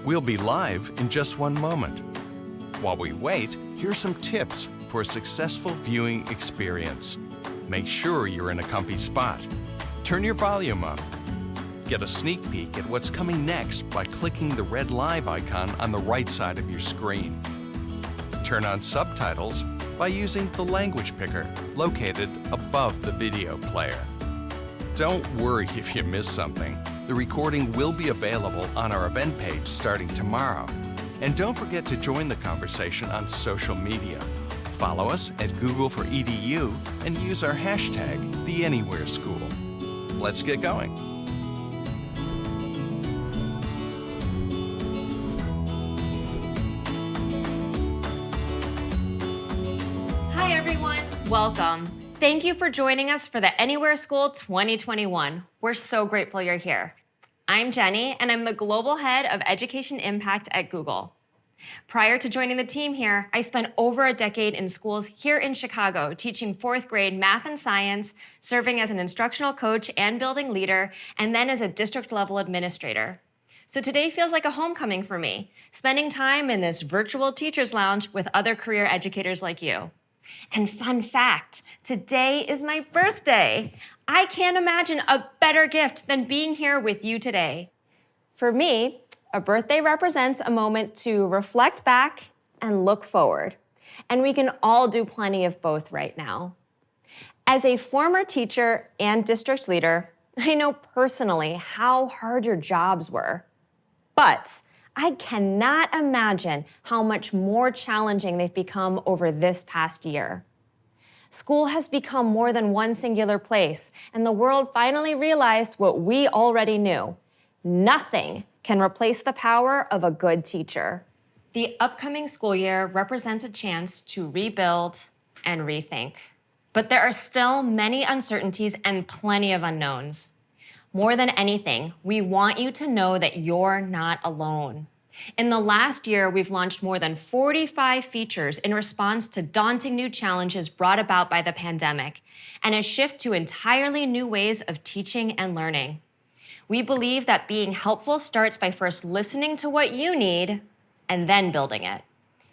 We'll be live in just one moment. While we wait, here's some tips for a successful viewing experience. Make sure you're in a comfy spot. Turn your volume up. Get a sneak peek at what's coming next by clicking the red live icon on the right side of your screen. Turn on subtitles by using the language picker located above the video player. Don't worry if you miss something. The recording will be available on our event page starting tomorrow. And don't forget to join the conversation on social media. Follow us at Google for EDU and use our hashtag, #TheAnywhereSchool. Let's get going. Hi everyone, welcome. Thank you for joining us for the Anywhere School 2021. We're so grateful you're here. I'm Jenny, and I'm the Global Head of Education Impact at Google. Prior to joining the team here, I spent over a decade in schools here in Chicago, teaching fourth grade math and science, serving as an instructional coach and building leader, and then as a district level administrator. So today feels like a homecoming for me, spending time in this virtual teacher's lounge with other career educators like you. And fun fact, today is my birthday. I can't imagine a better gift than being here with you today. For me, a birthday represents a moment to reflect back and look forward. And we can all do plenty of both right now. As a former teacher and district leader, I know personally how hard your jobs were. But I cannot imagine how much more challenging they've become over this past year. School has become more than one singular place, and the world finally realized what we already knew. Nothing can replace the power of a good teacher. The upcoming school year represents a chance to rebuild and rethink. But there are still many uncertainties and plenty of unknowns. More than anything, we want you to know that you're not alone. In the last year, we've launched more than 45 features in response to daunting new challenges brought about by the pandemic and a shift to entirely new ways of teaching and learning. We believe that being helpful starts by first listening to what you need and then building it.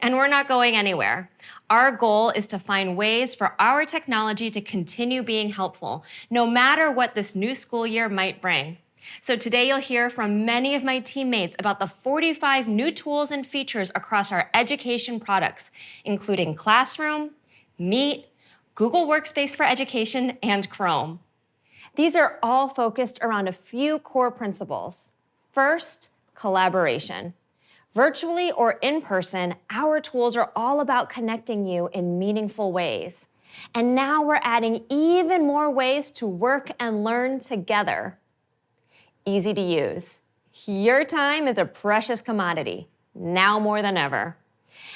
And we're not going anywhere. Our goal is to find ways for our technology to continue being helpful, no matter what this new school year might bring. So today you'll hear from many of my teammates about the 45 new tools and features across our education products, including Classroom, Meet, Google Workspace for Education, and Chrome. These are all focused around a few core principles. First, collaboration. Virtually or in person, our tools are all about connecting you in meaningful ways. And now we're adding even more ways to work and learn together. Easy to use. Your time is a precious commodity, now more than ever.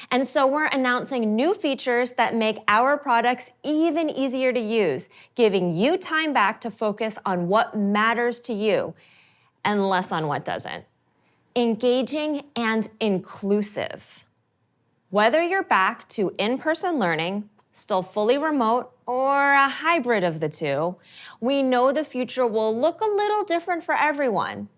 And so we're announcing new features that make our products even easier to use, giving you time back to focus on what matters to you and less on what doesn't. Engaging and inclusive. Whether you're back to in-person learning, still fully remote, or a hybrid of the two, we know the future will look a little different for everyone.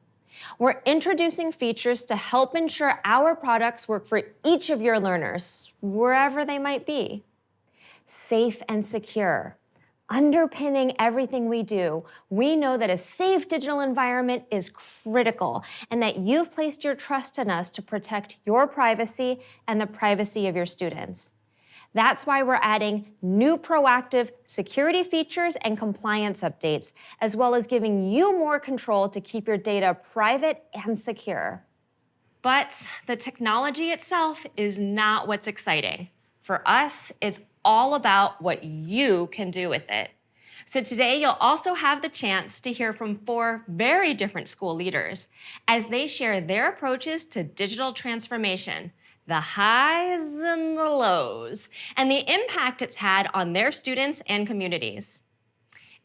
We're introducing features to help ensure our products work for each of your learners, wherever they might be. Safe and secure. Underpinning everything we do, we know that a safe digital environment is critical and that you've placed your trust in us to protect your privacy and the privacy of your students. That's why we're adding new proactive security features and compliance updates, as well as giving you more control to keep your data private and secure. But the technology itself is not what's exciting. For us, it's all about what you can do with it. So today, you'll also have the chance to hear from 4 very different school leaders as they share their approaches to digital transformation, the highs and the lows, and the impact it's had on their students and communities.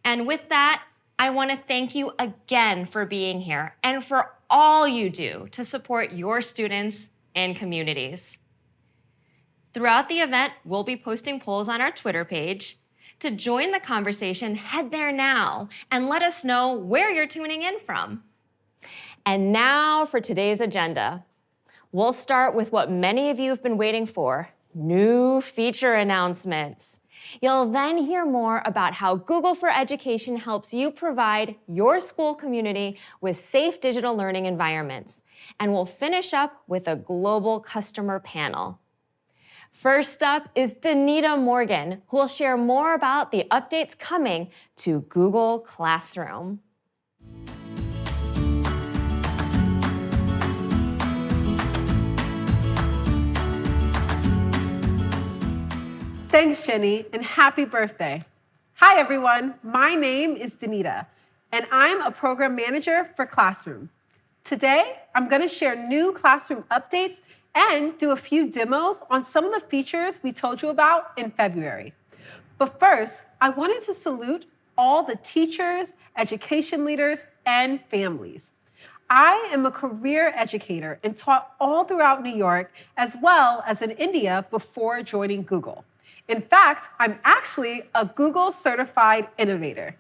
And with that, I want to thank you again for being here and for all you do to support your students and communities. Throughout the event, we'll be posting polls on our Twitter page. To join the conversation, head there now and let us know where you're tuning in from. And now for today's agenda. We'll start with what many of you have been waiting for, new feature announcements. You'll then hear more about how Google for Education helps you provide your school community with safe digital learning environments. And we'll finish up with a global customer panel. First up is Danita Morgan, who will share more about the updates coming to Google Classroom. Thanks, Jenny, and happy birthday. Hi, everyone. My name is Danita, and I'm a program manager for Classroom. Today, I'm going to share new Classroom updates and do a few demos on some of the features we told you about in February. But first, I wanted to salute all the teachers, education leaders, and families. I am a career educator and taught all throughout New York as well as in India before joining Google. In fact, I'm actually a Google certified innovator.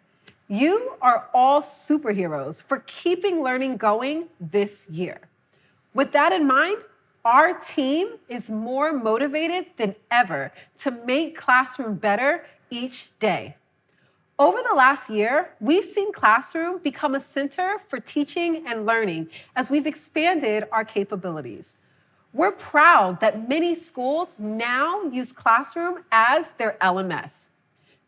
You are all superheroes for keeping learning going this year. With that in mind, our team is more motivated than ever to make Classroom better each day. Over the last year, we've seen Classroom become a center for teaching and learning as we've expanded our capabilities. We're proud that many schools now use Classroom as their LMS.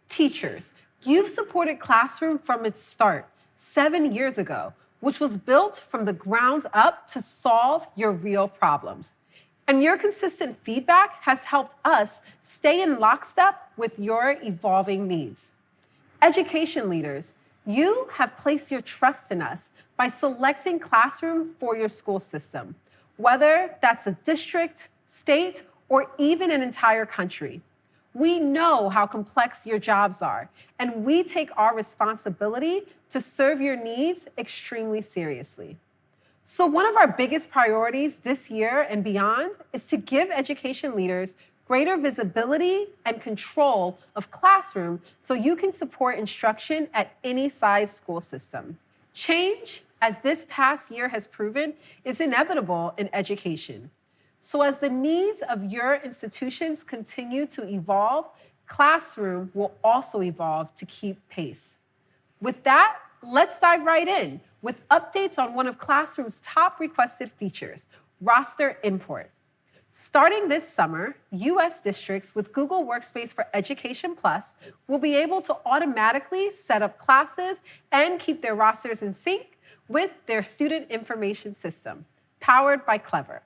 Teachers, you've supported Classroom from its start 7 years ago, which was built from the ground up to solve your real problems. And your consistent feedback has helped us stay in lockstep with your evolving needs. Education leaders, you have placed your trust in us by selecting Classroom for your school system, whether that's a district, state, or even an entire country. We know how complex your jobs are, and we take our responsibility to serve your needs extremely seriously. So one of our biggest priorities this year and beyond is to give education leaders greater visibility and control of Classroom so you can support instruction at any size school system. Change, as this past year has proven, is inevitable in education. So as the needs of your institutions continue to evolve, Classroom will also evolve to keep pace. With that, let's dive right in with updates on one of Classroom's top requested features, roster import. Starting this summer, U.S. districts with Google Workspace for Education Plus will be able to automatically set up classes and keep their rosters in sync with their student information system, powered by Clever.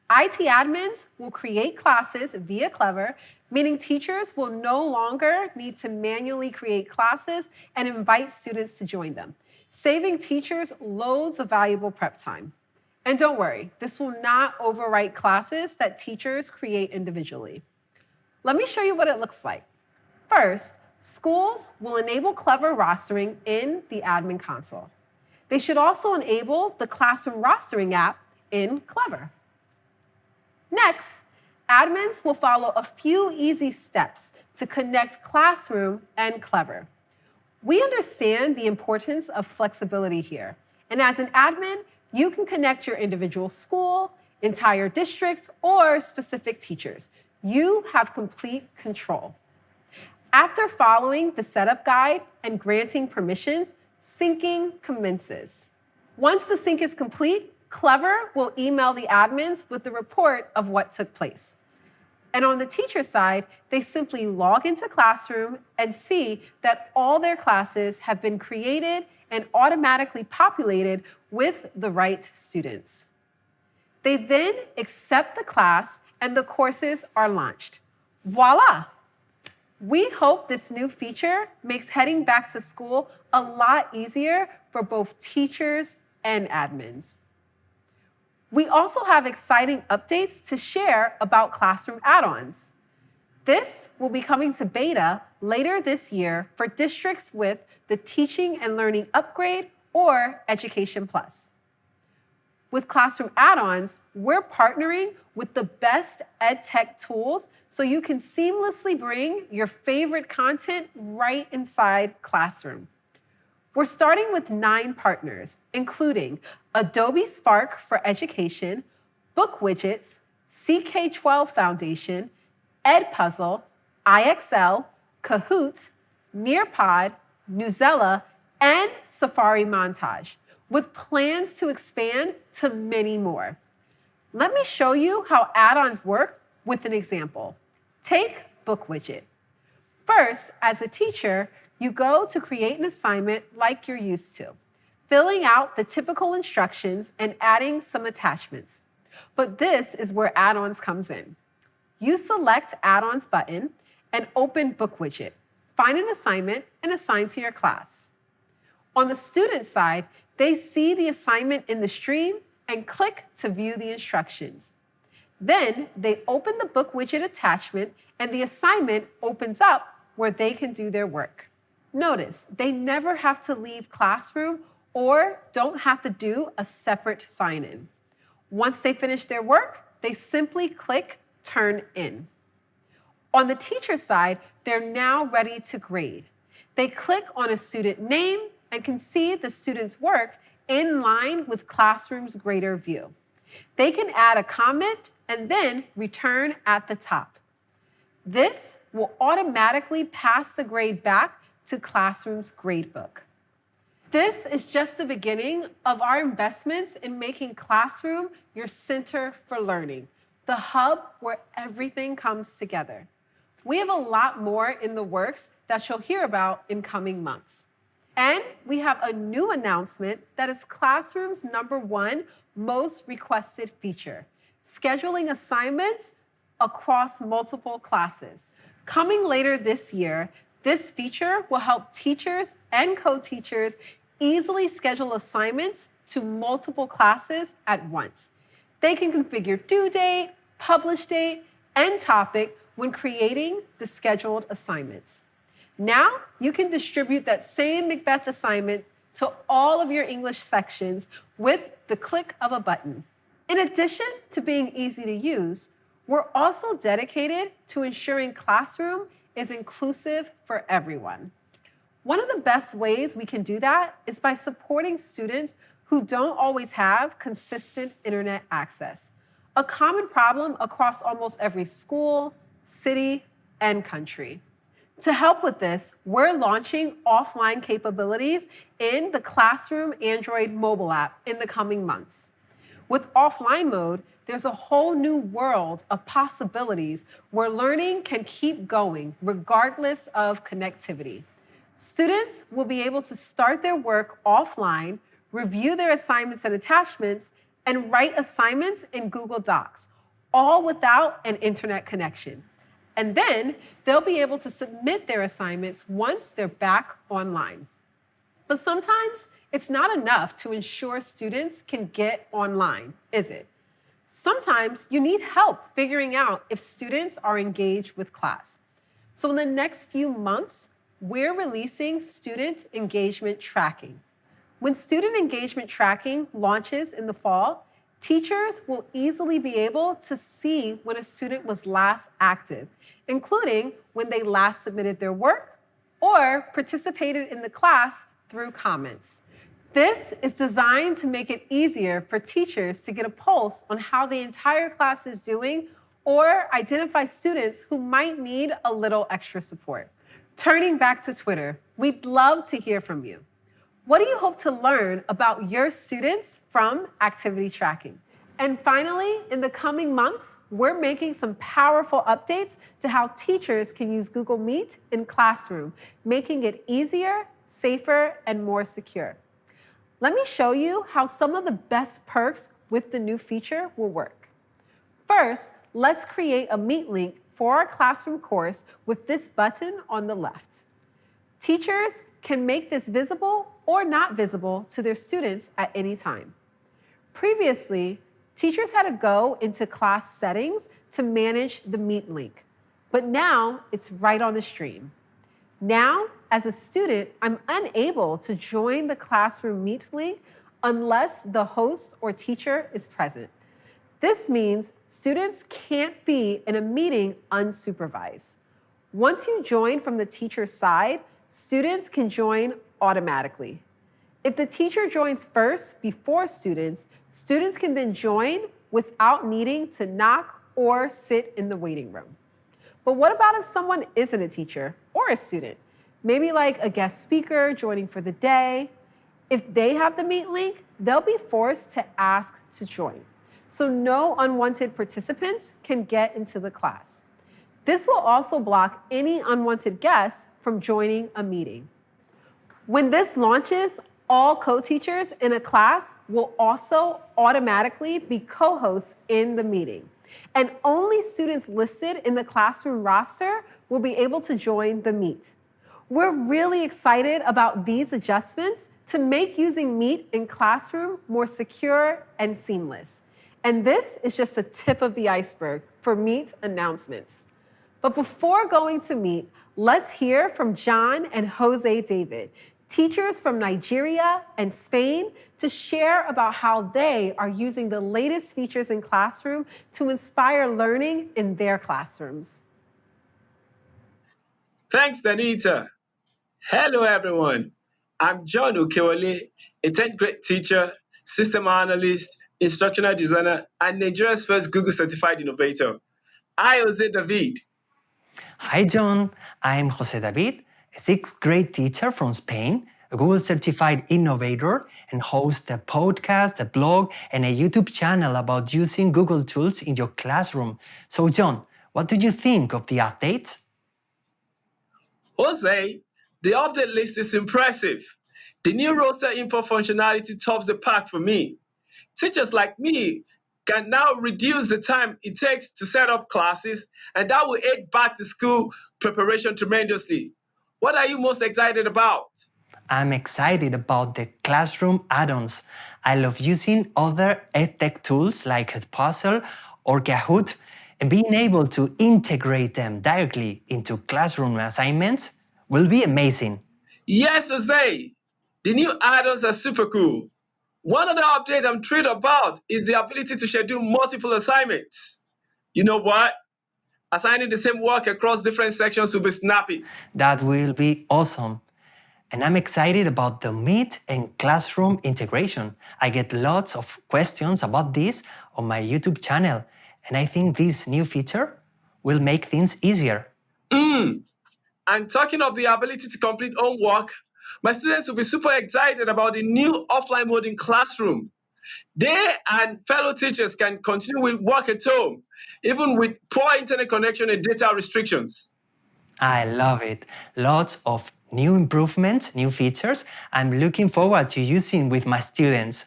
IT admins will create classes via Clever, meaning teachers will no longer need to manually create classes and invite students to join them, saving teachers loads of valuable prep time. And don't worry, this will not overwrite classes that teachers create individually. Let me show you what it looks like. First, schools will enable Clever rostering in the admin console. They should also enable the Classroom rostering app in Clever. Next, admins will follow a few easy steps to connect Classroom and Clever. We understand the importance of flexibility here, and as an admin, you can connect your individual school, entire district, or specific teachers. You have complete control. After following the setup guide and granting permissions, syncing commences. Once the sync is complete, Clever will email the admins with the report of what took place. And on the teacher side, they simply log into Classroom and see that all their classes have been created and automatically populated with the right students. They then accept the class and the courses are launched. Voila! We hope this new feature makes heading back to school a lot easier for both teachers and admins. We also have exciting updates to share about Classroom add-ons. This will be coming to beta later this year for districts with the Teaching and Learning Upgrade or Education Plus. With Classroom add-ons, we're partnering with the best ed tech tools so you can seamlessly bring your favorite content right inside Classroom. We're starting with 9 partners, including Adobe Spark for Education, Book Widgets, CK12 Foundation, Edpuzzle, IXL, Kahoot, Nearpod, Newsela, and Safari Montage, with plans to expand to many more. Let me show you how add-ons work with an example. Take Book Widget. First, as a teacher, you go to create an assignment like you're used to, filling out the typical instructions and adding some attachments. But this is where add-ons comes in. You select Add-ons button and open Book Widget. Find an assignment and assign to your class. On the student side, they see the assignment in the stream and click to view the instructions. Then they open the Book Widget attachment and the assignment opens up where they can do their work. Notice, they never have to leave Classroom or don't have to do a separate sign-in. Once they finish their work, they simply click Turn In. On the teacher side, they're now ready to grade. They click on a student name and can see the student's work in line with Classroom's grader view. They can add a comment and then return at the top. This will automatically pass the grade back to Classroom's gradebook. This is just the beginning of our investments in making Classroom your center for learning, the hub where everything comes together. We have a lot more in the works that you'll hear about in coming months. And we have a new announcement that is Classroom's #1 most requested feature, scheduling assignments across multiple classes. Coming later this year, this feature will help teachers and co-teachers easily schedule assignments to multiple classes at once. They can configure due date, publish date, and topic when creating the scheduled assignments. Now, you can distribute that same Macbeth assignment to all of your English sections with the click of a button. In addition to being easy to use, we're also dedicated to ensuring Classroom is inclusive for everyone. One of the best ways we can do that is by supporting students who don't always have consistent internet access, a common problem across almost every school, city, and country. To help with this, we're launching offline capabilities in the Classroom Android mobile app in the coming months. With offline mode, there's a whole new world of possibilities where learning can keep going regardless of connectivity. Students will be able to start their work offline, review their assignments and attachments, and write assignments in Google Docs, all without an internet connection. And then they'll be able to submit their assignments once they're back online. But sometimes it's not enough to ensure students can get online, is it? Sometimes you need help figuring out if students are engaged with class. So in the next few months, we're releasing student engagement tracking. When student engagement tracking launches in the fall, teachers will easily be able to see when a student was last active, including when they last submitted their work or participated in the class through comments. This is designed to make it easier for teachers to get a pulse on how the entire class is doing or identify students who might need a little extra support. Turning back to Twitter, we'd love to hear from you. What do you hope to learn about your students from activity tracking? And finally, in the coming months, we're making some powerful updates to how teachers can use Google Meet in Classroom, making it easier, safer, and more secure. Let me show you how some of the best perks with the new feature will work. First, let's create a Meet link for our Classroom course with this button on the left. Teachers can make this visible or not visible to their students at any time. Previously, teachers had to go into class settings to manage the Meet link, but now it's right on the stream. Now, as a student, I'm unable to join the Classroom Meet link unless the host or teacher is present. This means students can't be in a meeting unsupervised. Once you join from the teacher's side, students can join automatically. If the teacher joins first before students, students can then join without needing to knock or sit in the waiting room. But what about if someone isn't a teacher or a student? Maybe like a guest speaker joining for the day. If they have the Meet link, they'll be forced to ask to join. So no unwanted participants can get into the class. This will also block any unwanted guests from joining a meeting. When this launches, all co-teachers in a class will also automatically be co-hosts in the meeting. And only students listed in the classroom roster will be able to join the Meet. We're really excited about these adjustments to make using Meet in classroom more secure and seamless. And this is just the tip of the iceberg for Meet announcements. But before going to Meet, let's hear from John and Jose David, teachers from Nigeria and Spain, to share about how they are using the latest features in Classroom to inspire learning in their classrooms. Thanks, Danita. Hello, everyone. I'm John Okewale, a 10th grade teacher, system analyst, instructional designer, and Nigeria's first Google certified innovator. Hi, Jose David. Hi, John. I'm Jose David, a 6th grade teacher from Spain, a Google certified innovator, and host a podcast, a blog, and a YouTube channel about using Google tools in your classroom. So, John, what do you think of the update? Jose, the update list is impressive. The new roster import functionality tops the pack for me. Teachers like me can now reduce the time it takes to set up classes, and that will aid back to school preparation tremendously. What are you most excited about? I'm excited about the classroom add-ons. I love using other edtech tools like Puzzle or Kahoot, and being able to integrate them directly into classroom assignments will be amazing. Yes, Jose. The new add-ons are super cool. One of the updates I'm thrilled about is the ability to schedule multiple assignments. You know what? Assigning the same work across different sections will be snappy. That will be awesome. And I'm excited about the Meet and Classroom integration. I get lots of questions about this on my YouTube channel, and I think this new feature will make things easier. And talking of the ability to complete homework, my students will be super excited about the new offline mode in Classroom. They and fellow teachers can continue with work at home, even with poor internet connection and data restrictions. I love it. Lots of new improvements, new features I'm looking forward to using with my students.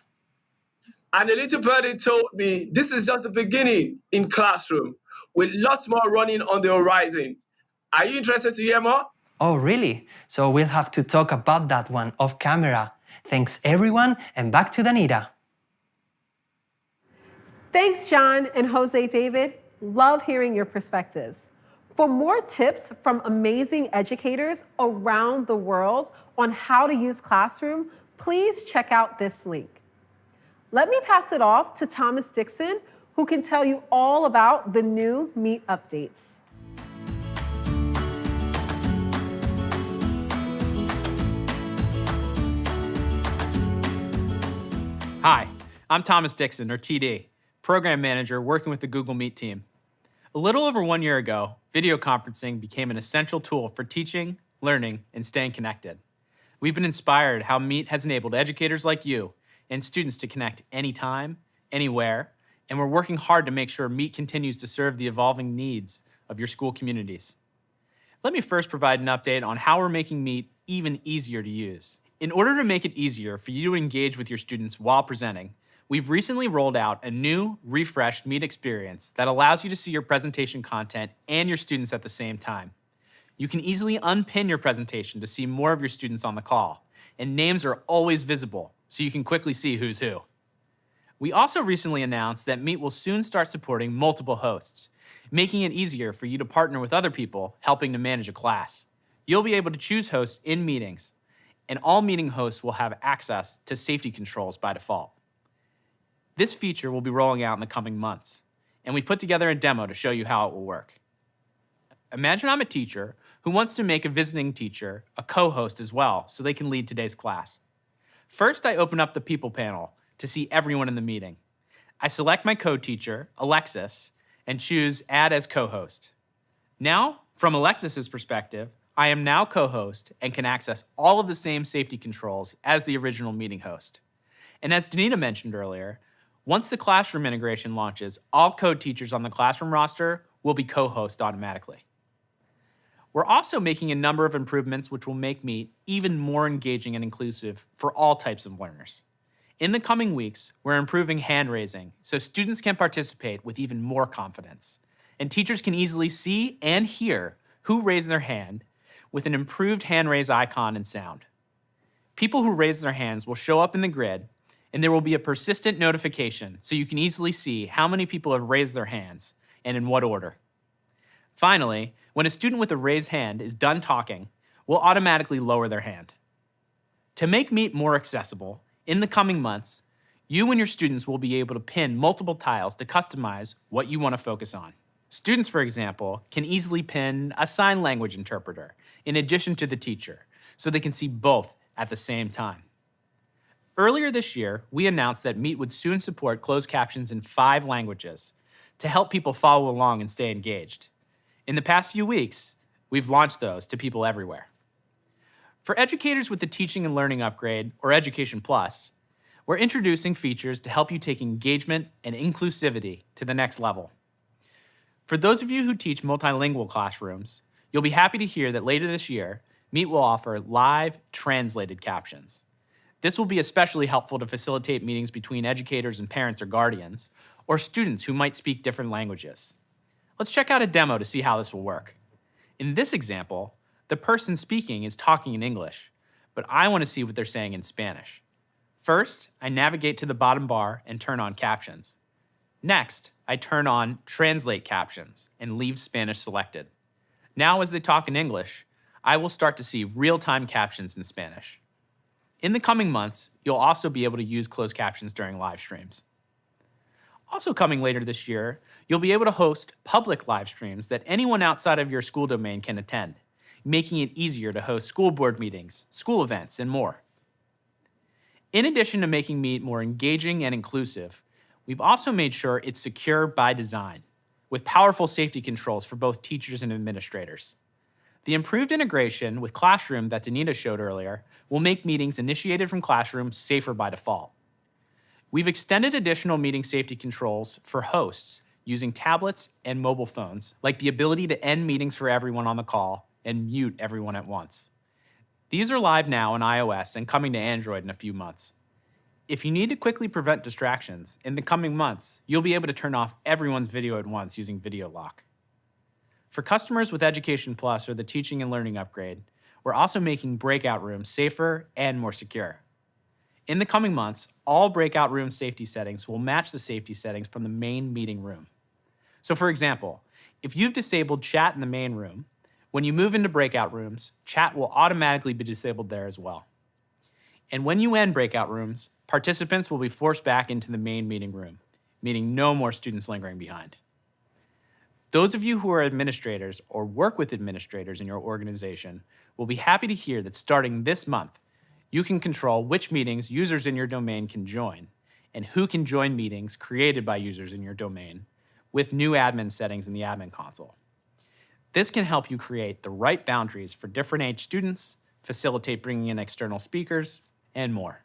And a little birdie told me this is just the beginning in Classroom, with lots more running on the horizon. Are you interested to hear more? Oh, really? So we'll have to talk about that one off camera. Thanks, everyone, and back to Danita. Thanks, John and Jose David. Love hearing your perspectives. For more tips from amazing educators around the world on how to use Classroom, please check out this link. Let me pass it off to Thomas Dixon, who can tell you all about the new Meet updates. Hi, I'm Thomas Dixon, or TD, Program Manager working with the Google Meet team. A little over 1 year ago, video conferencing became an essential tool for teaching, learning, and staying connected. We've been inspired how Meet has enabled educators like you and students to connect anytime, anywhere, and we're working hard to make sure Meet continues to serve the evolving needs of your school communities. Let me first provide an update on how we're making Meet even easier to use. In order to make it easier for you to engage with your students while presenting, we've recently rolled out a new, refreshed Meet experience that allows you to see your presentation content and your students at the same time. You can easily unpin your presentation to see more of your students on the call, and names are always visible, so you can quickly see who's who. We also recently announced that Meet will soon start supporting multiple hosts, making it easier for you to partner with other people helping to manage a class. You'll be able to choose hosts in meetings, and all meeting hosts will have access to safety controls by default. This feature will be rolling out in the coming months, and we've put together a demo to show you how it will work. Imagine I'm a teacher who wants to make a visiting teacher a co-host as well so they can lead today's class. First, I open up the people panel to see everyone in the meeting. I select my co-teacher, Alexis, and choose Add as Co-host. Now, from Alexis's perspective, I am now co-host and can access all of the same safety controls as the original meeting host. And as Danita mentioned earlier, once the classroom integration launches, all co-teachers on the classroom roster will be co-hosts automatically. We're also making a number of improvements which will make Meet even more engaging and inclusive for all types of learners. In the coming weeks, we're improving hand raising so students can participate with even more confidence, and teachers can easily see and hear who raised their hand with an improved hand raise icon and sound. People who raise their hands will show up in the grid, and there will be a persistent notification so you can easily see how many people have raised their hands and in what order. Finally, when a student with a raised hand is done talking, we'll automatically lower their hand. To make Meet more accessible, in the coming months, you and your students will be able to pin multiple tiles to customize what you want to focus on. Students, for example, can easily pin a sign language interpreter in addition to the teacher, so they can see both at the same time. Earlier this year, we announced that Meet would soon support closed captions in 5 languages to help people follow along and stay engaged. In the past few weeks, we've launched those to people everywhere. For educators with the Teaching and Learning Upgrade, or Education Plus, we're introducing features to help you take engagement and inclusivity to the next level. For those of you who teach multilingual classrooms, you'll be happy to hear that later this year, Meet will offer live translated captions. This will be especially helpful to facilitate meetings between educators and parents or guardians, or students who might speak different languages. Let's check out a demo to see how this will work. In this example, the person speaking is talking in English, but I want to see what they're saying in Spanish. First, I navigate to the bottom bar and turn on captions. Next, I turn on Translate Captions and leave Spanish selected. Now, as they talk in English, I will start to see real-time captions in Spanish. In the coming months, you'll also be able to use closed captions during live streams. Also coming later this year, you'll be able to host public live streams that anyone outside of your school domain can attend, making it easier to host school board meetings, school events, and more. In addition to making Meet more engaging and inclusive, we've also made sure it's secure by design, with powerful safety controls for both teachers and administrators. The improved integration with Classroom that Danita showed earlier will make meetings initiated from Classroom safer by default. We've extended additional meeting safety controls for hosts using tablets and mobile phones, like the ability to end meetings for everyone on the call and mute everyone at once. These are live now on iOS and coming to Android in a few months. If you need to quickly prevent distractions, in the coming months, you'll be able to turn off everyone's video at once using Video Lock. For customers with Education Plus or the Teaching and Learning Upgrade, we're also making breakout rooms safer and more secure. In the coming months, all breakout room safety settings will match the safety settings from the main meeting room. So for example, if you've disabled chat in the main room, when you move into breakout rooms, chat will automatically be disabled there as well. And when you end breakout rooms, participants will be forced back into the main meeting room, meaning no more students lingering behind. Those of you who are administrators or work with administrators in your organization will be happy to hear that starting this month, you can control which meetings users in your domain can join and who can join meetings created by users in your domain with new admin settings in the admin console. This can help you create the right boundaries for different age students, facilitate bringing in external speakers, and more.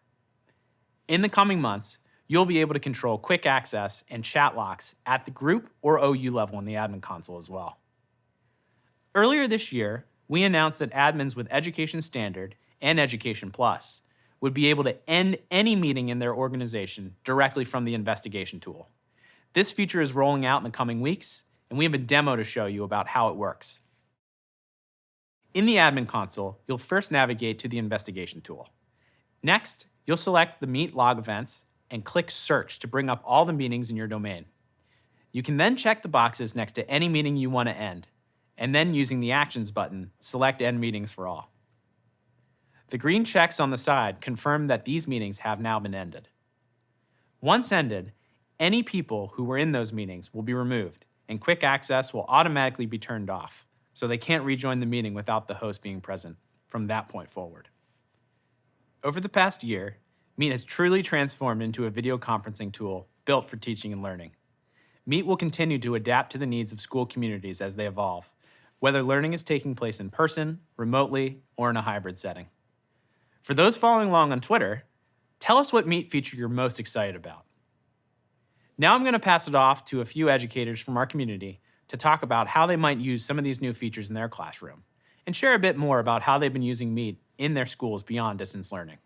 In the coming months, you'll be able to control quick access and chat locks at the group or OU level in the admin console as well. Earlier this year, we announced that admins with Education Standard and Education Plus would be able to end any meeting in their organization directly from the investigation tool. This feature is rolling out in the coming weeks, and we have a demo to show you about how it works. In the admin console, you'll first navigate to the investigation tool. Next, you'll select the Meet log events and click Search to bring up all the meetings in your domain. You can then check the boxes next to any meeting you want to end, and then using the Actions button, select End Meetings for All. The green checks on the side confirm that these meetings have now been ended. Once ended, any people who were in those meetings will be removed, and quick access will automatically be turned off, so they can't rejoin the meeting without the host being present from that point forward. Over the past year, Meet has truly transformed into a video conferencing tool built for teaching and learning. Meet will continue to adapt to the needs of school communities as they evolve, whether learning is taking place in person, remotely, or in a hybrid setting. For those following along on Twitter, tell us what Meet feature you're most excited about. Now I'm going to pass it off to a few educators from our community to talk about how they might use some of these new features in their classroom and share a bit more about how they've been using Meet in their schools beyond distance learning.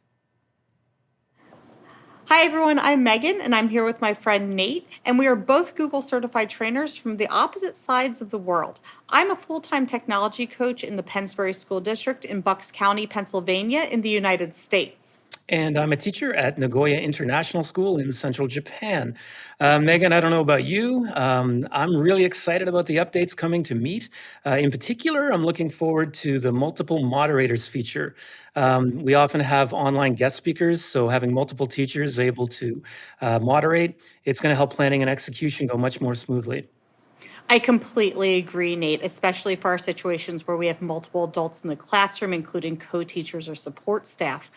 Hi everyone, I'm Megan and I'm here with my friend Nate, and we are both Google certified trainers from the opposite sides of the world. I'm a full-time technology coach in the Pennsbury School District in Bucks County, Pennsylvania in the United States. And I'm a teacher at Nagoya International School in central Japan. Megan, I don't know about you. I'm really excited about the updates coming to Meet. In particular, I'm looking forward to the multiple moderators feature. We often have online guest speakers, so having multiple teachers able to moderate, it's going to help planning and execution go much more smoothly. I completely agree, Nate, especially for our situations where we have multiple adults in the classroom, including co-teachers or support staff.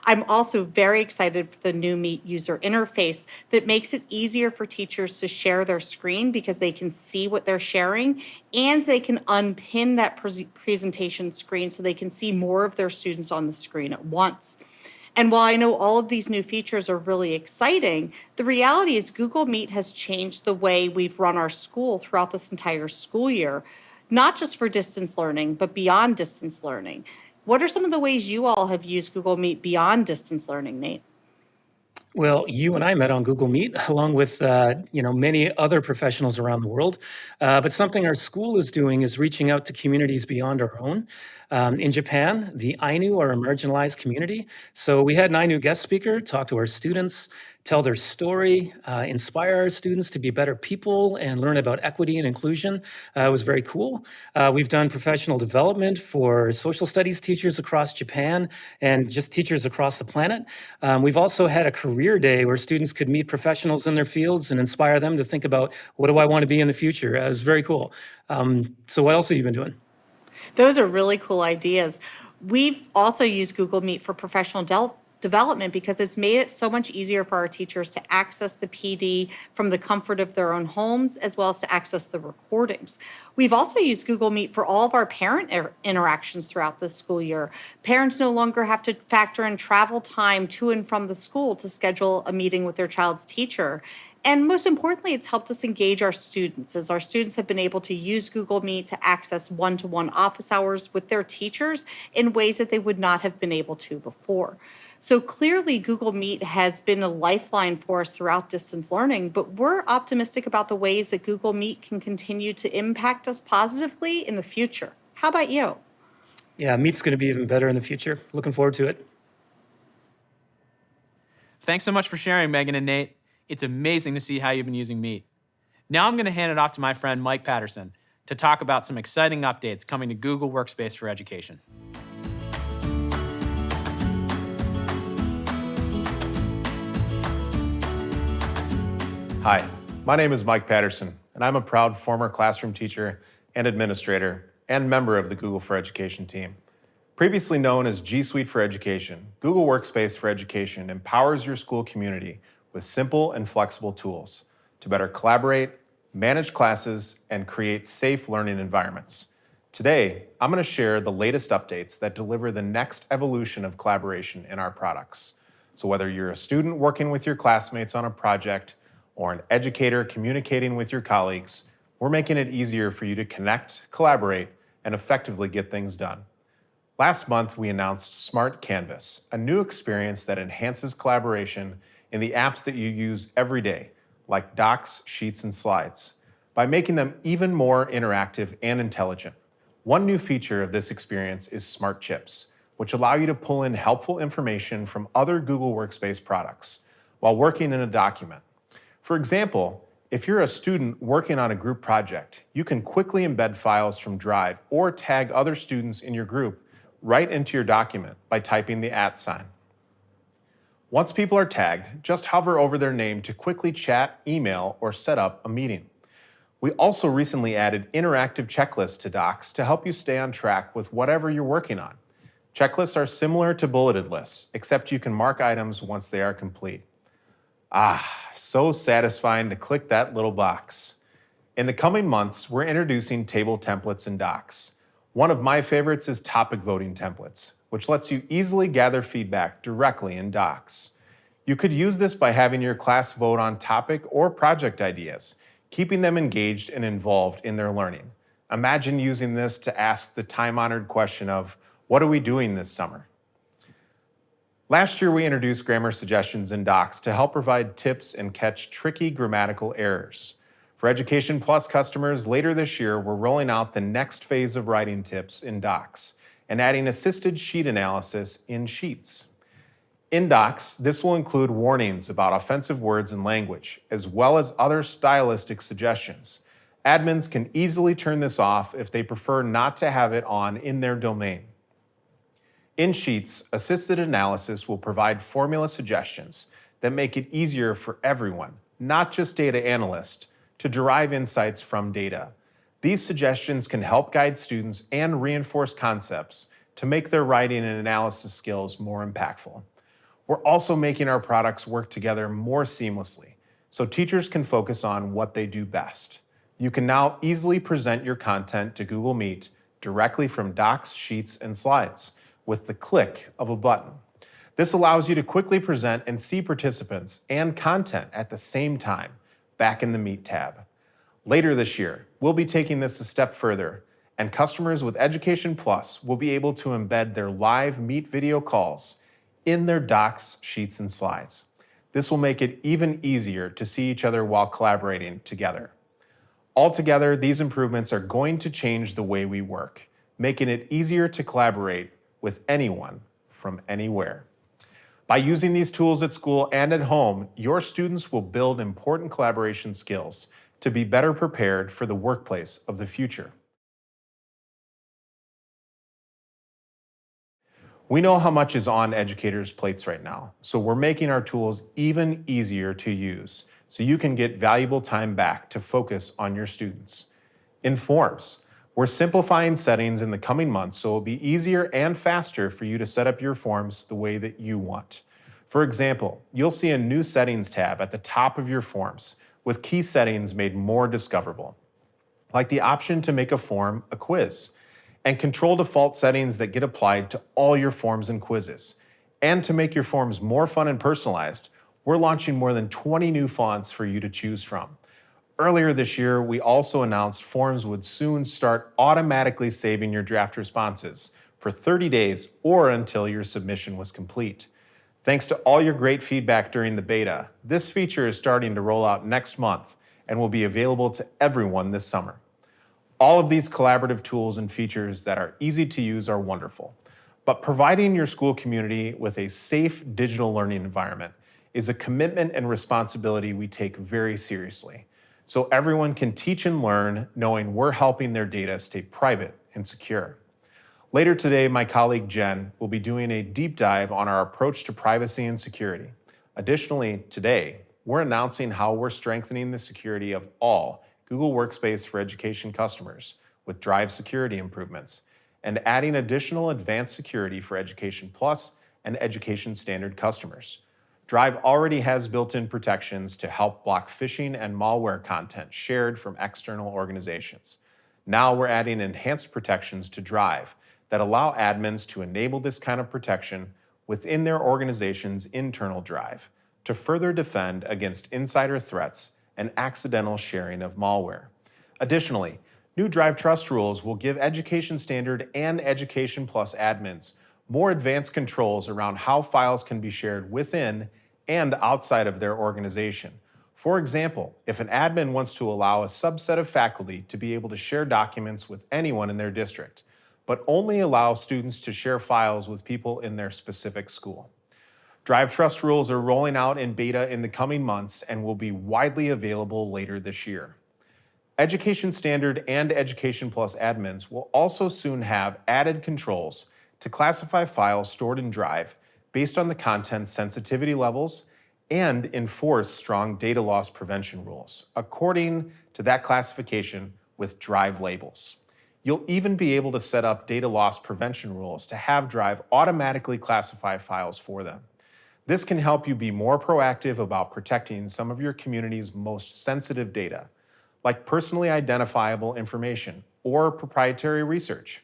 I'm also very excited for the new Meet user interface that makes it easier for teachers to share their screen because they can see what they're sharing, and they can unpin that presentation screen so they can see more of their students on the screen at once. And while I know all of these new features are really exciting, the reality is Google Meet has changed the way we've run our school throughout this entire school year, not just for distance learning, but beyond distance learning. What are some of the ways you all have used Google Meet beyond distance learning, Nate? Well, you and I met on Google Meet, along with many other professionals around the world. But something our school is doing is reaching out to communities beyond our own. In Japan, the Ainu are a marginalized community. So we had an Ainu guest speaker talk to our students, tell their story, inspire our students to be better people and learn about equity and inclusion. It was very cool. We've done professional development for social studies teachers across Japan and just teachers across the planet. We've also had a career day where students could meet professionals in their fields and inspire them to think about, what do I want to be in the future? It was very cool. So what else have you been doing? Those are really cool ideas. We've also used Google Meet for professional development because it's made it so much easier for our teachers to access the PD from the comfort of their own homes, as well as to access the recordings. We've also used Google Meet for all of our parent interactions throughout the school year. Parents no longer have to factor in travel time to and from the school to schedule a meeting with their child's teacher. And most importantly, it's helped us engage our students, as our students have been able to use Google Meet to access one-to-one office hours with their teachers in ways that they would not have been able to before. So clearly, Google Meet has been a lifeline for us throughout distance learning, but we're optimistic about the ways that Google Meet can continue to impact us positively in the future. How about you? Yeah, Meet's going to be even better in the future. Looking forward to it. Thanks so much for sharing, Megan and Nate. It's amazing to see how you've been using Meet. Now I'm going to hand it off to my friend Mike Patterson to talk about some exciting updates coming to Google Workspace for Education. Hi, my name is Mike Patterson, and I'm a proud former classroom teacher and administrator and member of the Google for Education team. Previously known as G Suite for Education, Google Workspace for Education empowers your school community with simple and flexible tools to better collaborate, manage classes, and create safe learning environments. Today, I'm going to share the latest updates that deliver the next evolution of collaboration in our products. So whether you're a student working with your classmates on a project or an educator communicating with your colleagues, we're making it easier for you to connect, collaborate, and effectively get things done. Last month, we announced Smart Canvas, a new experience that enhances collaboration in the apps that you use every day, like Docs, Sheets, and Slides, by making them even more interactive and intelligent. One new feature of this experience is Smart Chips, which allow you to pull in helpful information from other Google Workspace products while working in a document. For example, if you're a student working on a group project, you can quickly embed files from Drive or tag other students in your group right into your document by typing the @ sign. Once people are tagged, just hover over their name to quickly chat, email, or set up a meeting. We also recently added interactive checklists to Docs to help you stay on track with whatever you're working on. Checklists are similar to bulleted lists, except you can mark items once they are complete. so satisfying to click that little box. In the coming months, we're introducing table templates in Docs. One of my favorites is topic voting templates, which lets you easily gather feedback directly in Docs. You could use this by having your class vote on topic or project ideas, keeping them engaged and involved in their learning. Imagine using this to ask the time-honored question of, what are we doing this summer? Last year, we introduced grammar suggestions in Docs to help provide tips and catch tricky grammatical errors. For Education Plus customers, later this year, we're rolling out the next phase of writing tips in Docs and adding assisted sheet analysis in Sheets. In Docs, this will include warnings about offensive words and language, as well as other stylistic suggestions. Admins can easily turn this off if they prefer not to have it on in their domain. In Sheets, assisted analysis will provide formula suggestions that make it easier for everyone, not just data analysts, to derive insights from data. These suggestions can help guide students and reinforce concepts to make their writing and analysis skills more impactful. We're also making our products work together more seamlessly, so teachers can focus on what they do best. You can now easily present your content to Google Meet directly from Docs, Sheets, and Slides with the click of a button. This allows you to quickly present and see participants and content at the same time, back in the Meet tab. Later this year, we'll be taking this a step further, and customers with Education Plus will be able to embed their live Meet video calls in their Docs, Sheets, and Slides. This will make it even easier to see each other while collaborating together. Altogether, these improvements are going to change the way we work, making it easier to collaborate with anyone from anywhere. By using these tools at school and at home, your students will build important collaboration skills to be better prepared for the workplace of the future. We know how much is on educators' plates right now, so we're making our tools even easier to use so you can get valuable time back to focus on your students. In Forms, we're simplifying settings in the coming months so it'll be easier and faster for you to set up your forms the way that you want. For example, you'll see a new Settings tab at the top of your forms with key settings made more discoverable, like the option to make a form a quiz, and control default settings that get applied to all your forms and quizzes. And to make your forms more fun and personalized, we're launching more than 20 new fonts for you to choose from. Earlier this year, we also announced Forms would soon start automatically saving your draft responses for 30 days or until your submission was complete. Thanks to all your great feedback during the beta, this feature is starting to roll out next month and will be available to everyone this summer. All of these collaborative tools and features that are easy to use are wonderful, but providing your school community with a safe digital learning environment is a commitment and responsibility we take very seriously, so everyone can teach and learn knowing we're helping their data stay private and secure. Later today, my colleague Jen will be doing a deep dive on our approach to privacy and security. Additionally, today, we're announcing how we're strengthening the security of all Google Workspace for Education customers with Drive security improvements, and adding additional advanced security for Education Plus and Education Standard customers. Drive already has built-in protections to help block phishing and malware content shared from external organizations. Now we're adding enhanced protections to Drive that allow admins to enable this kind of protection within their organization's internal Drive to further defend against insider threats and accidental sharing of malware. Additionally, new Drive Trust rules will give Education Standard and Education Plus admins more advanced controls around how files can be shared within and outside of their organization. For example, if an admin wants to allow a subset of faculty to be able to share documents with anyone in their district, but only allow students to share files with people in their specific school. Drive Trust rules are rolling out in beta in the coming months and will be widely available later this year. Education Standard and Education Plus admins will also soon have added controls to classify files stored in Drive based on the content's sensitivity levels and enforce strong data loss prevention rules according to that classification with Drive labels. You'll even be able to set up data loss prevention rules to have Drive automatically classify files for them. This can help you be more proactive about protecting some of your community's most sensitive data, like personally identifiable information or proprietary research.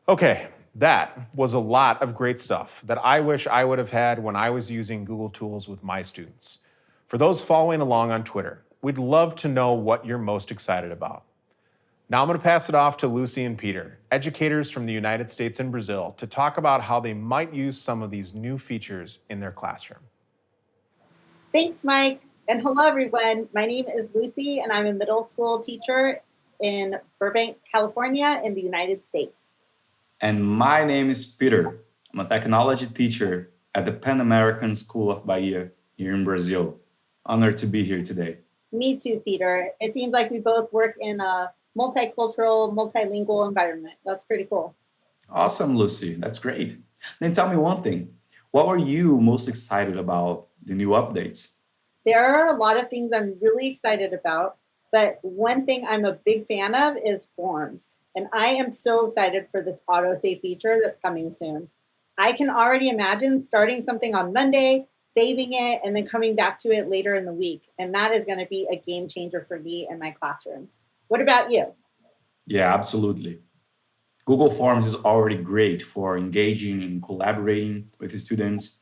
Okay, that was a lot of great stuff that I wish I would have had when I was using Google Tools with my students. For those following along on Twitter, we'd love to know what you're most excited about. Now I'm going to pass it off to Lucy and Peter, educators from the United States and Brazil, to talk about how they might use some of these new features in their classroom. Thanks, Mike. And hello, everyone. My name is Lucy, and I'm a middle school teacher in Burbank, California, in the United States. And my name is Peter. I'm a technology teacher at the Pan American School of Bahia here in Brazil. Honored to be here today. Me too, Peter. It seems like we both work in a multicultural, multilingual environment. That's pretty cool. Awesome, Lucy. That's great. Then tell me one thing. What were you most excited about the new updates? There are a lot of things I'm really excited about, but one thing I'm a big fan of is forms. And I am so excited for this autosave feature that's coming soon. I can already imagine starting something on Monday, saving it, and then coming back to it later in the week. And that is going to be a game changer for me in my classroom. What about you? Yeah, absolutely. Google Forms is already great for engaging and collaborating with the students,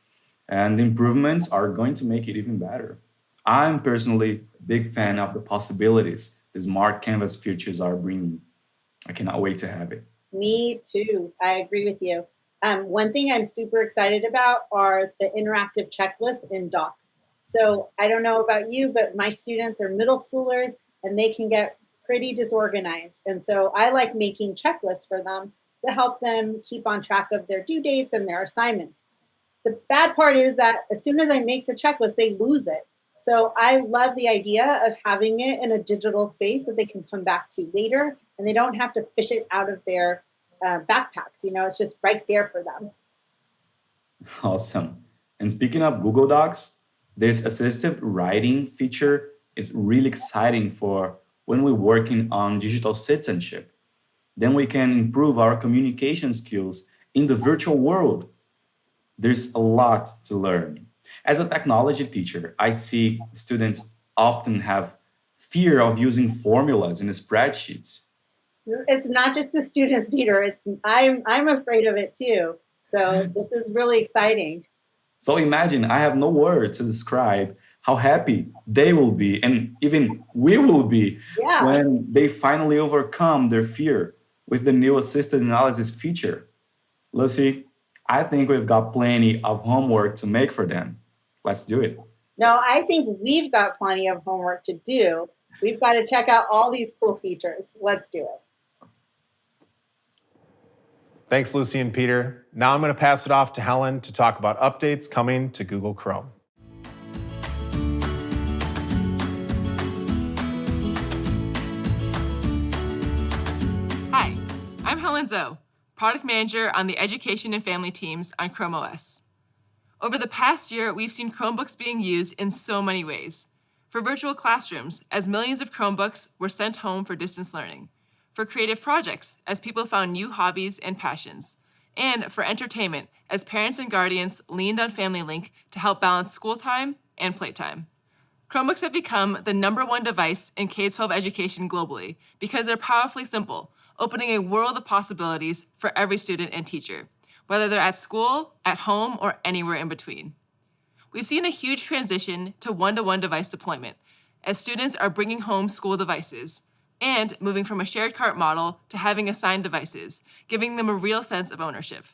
and the improvements are going to make it even better. I'm personally a big fan of the possibilities the smart Canvas features are bringing. I cannot wait to have it. Me too. I agree with you. One thing I'm super excited about are the interactive checklists in Docs. So I don't know about you, but my students are middle schoolers and they can get pretty disorganized. And so I like making checklists for them to help them keep on track of their due dates and their assignments. The bad part is that as soon as I make the checklist, they lose it. So I love the idea of having it in a digital space that they can come back to later and they don't have to fish it out of their backpacks. You know, it's just right there for them. Awesome. And speaking of Google Docs, this assistive writing feature is really exciting for when we're working on digital citizenship. Then we can improve our communication skills in the virtual world. There's a lot to learn. As a technology teacher, I see students often have fear of using formulas in spreadsheets. It's not just the students, Peter. I'm afraid of it too. So this is really exciting. So imagine I have no words to describe how happy they will be, and even we will be, when they finally overcome their fear with the new assisted analysis feature. Lucy, I think we've got plenty of homework to make for them. Let's do it. No, I think we've got plenty of homework to do. We've got to check out all these cool features. Let's do it. Thanks, Lucy and Peter. Now I'm going to pass it off to Helen to talk about updates coming to Google Chrome. Hi, I'm Helen Zoe, Product Manager on the Education and Family teams on Chrome OS. Over the past year, we've seen Chromebooks being used in so many ways. For virtual classrooms, as millions of Chromebooks were sent home for distance learning. For creative projects, as people found new hobbies and passions. And for entertainment, as parents and guardians leaned on Family Link to help balance school time and playtime. Chromebooks have become the #1 device in K-12 education globally because they're powerfully simple, opening a world of possibilities for every student and teacher, whether they're at school, at home, or anywhere in between. We've seen a huge transition to one-to-one device deployment as students are bringing home school devices and moving from a shared cart model to having assigned devices, giving them a real sense of ownership.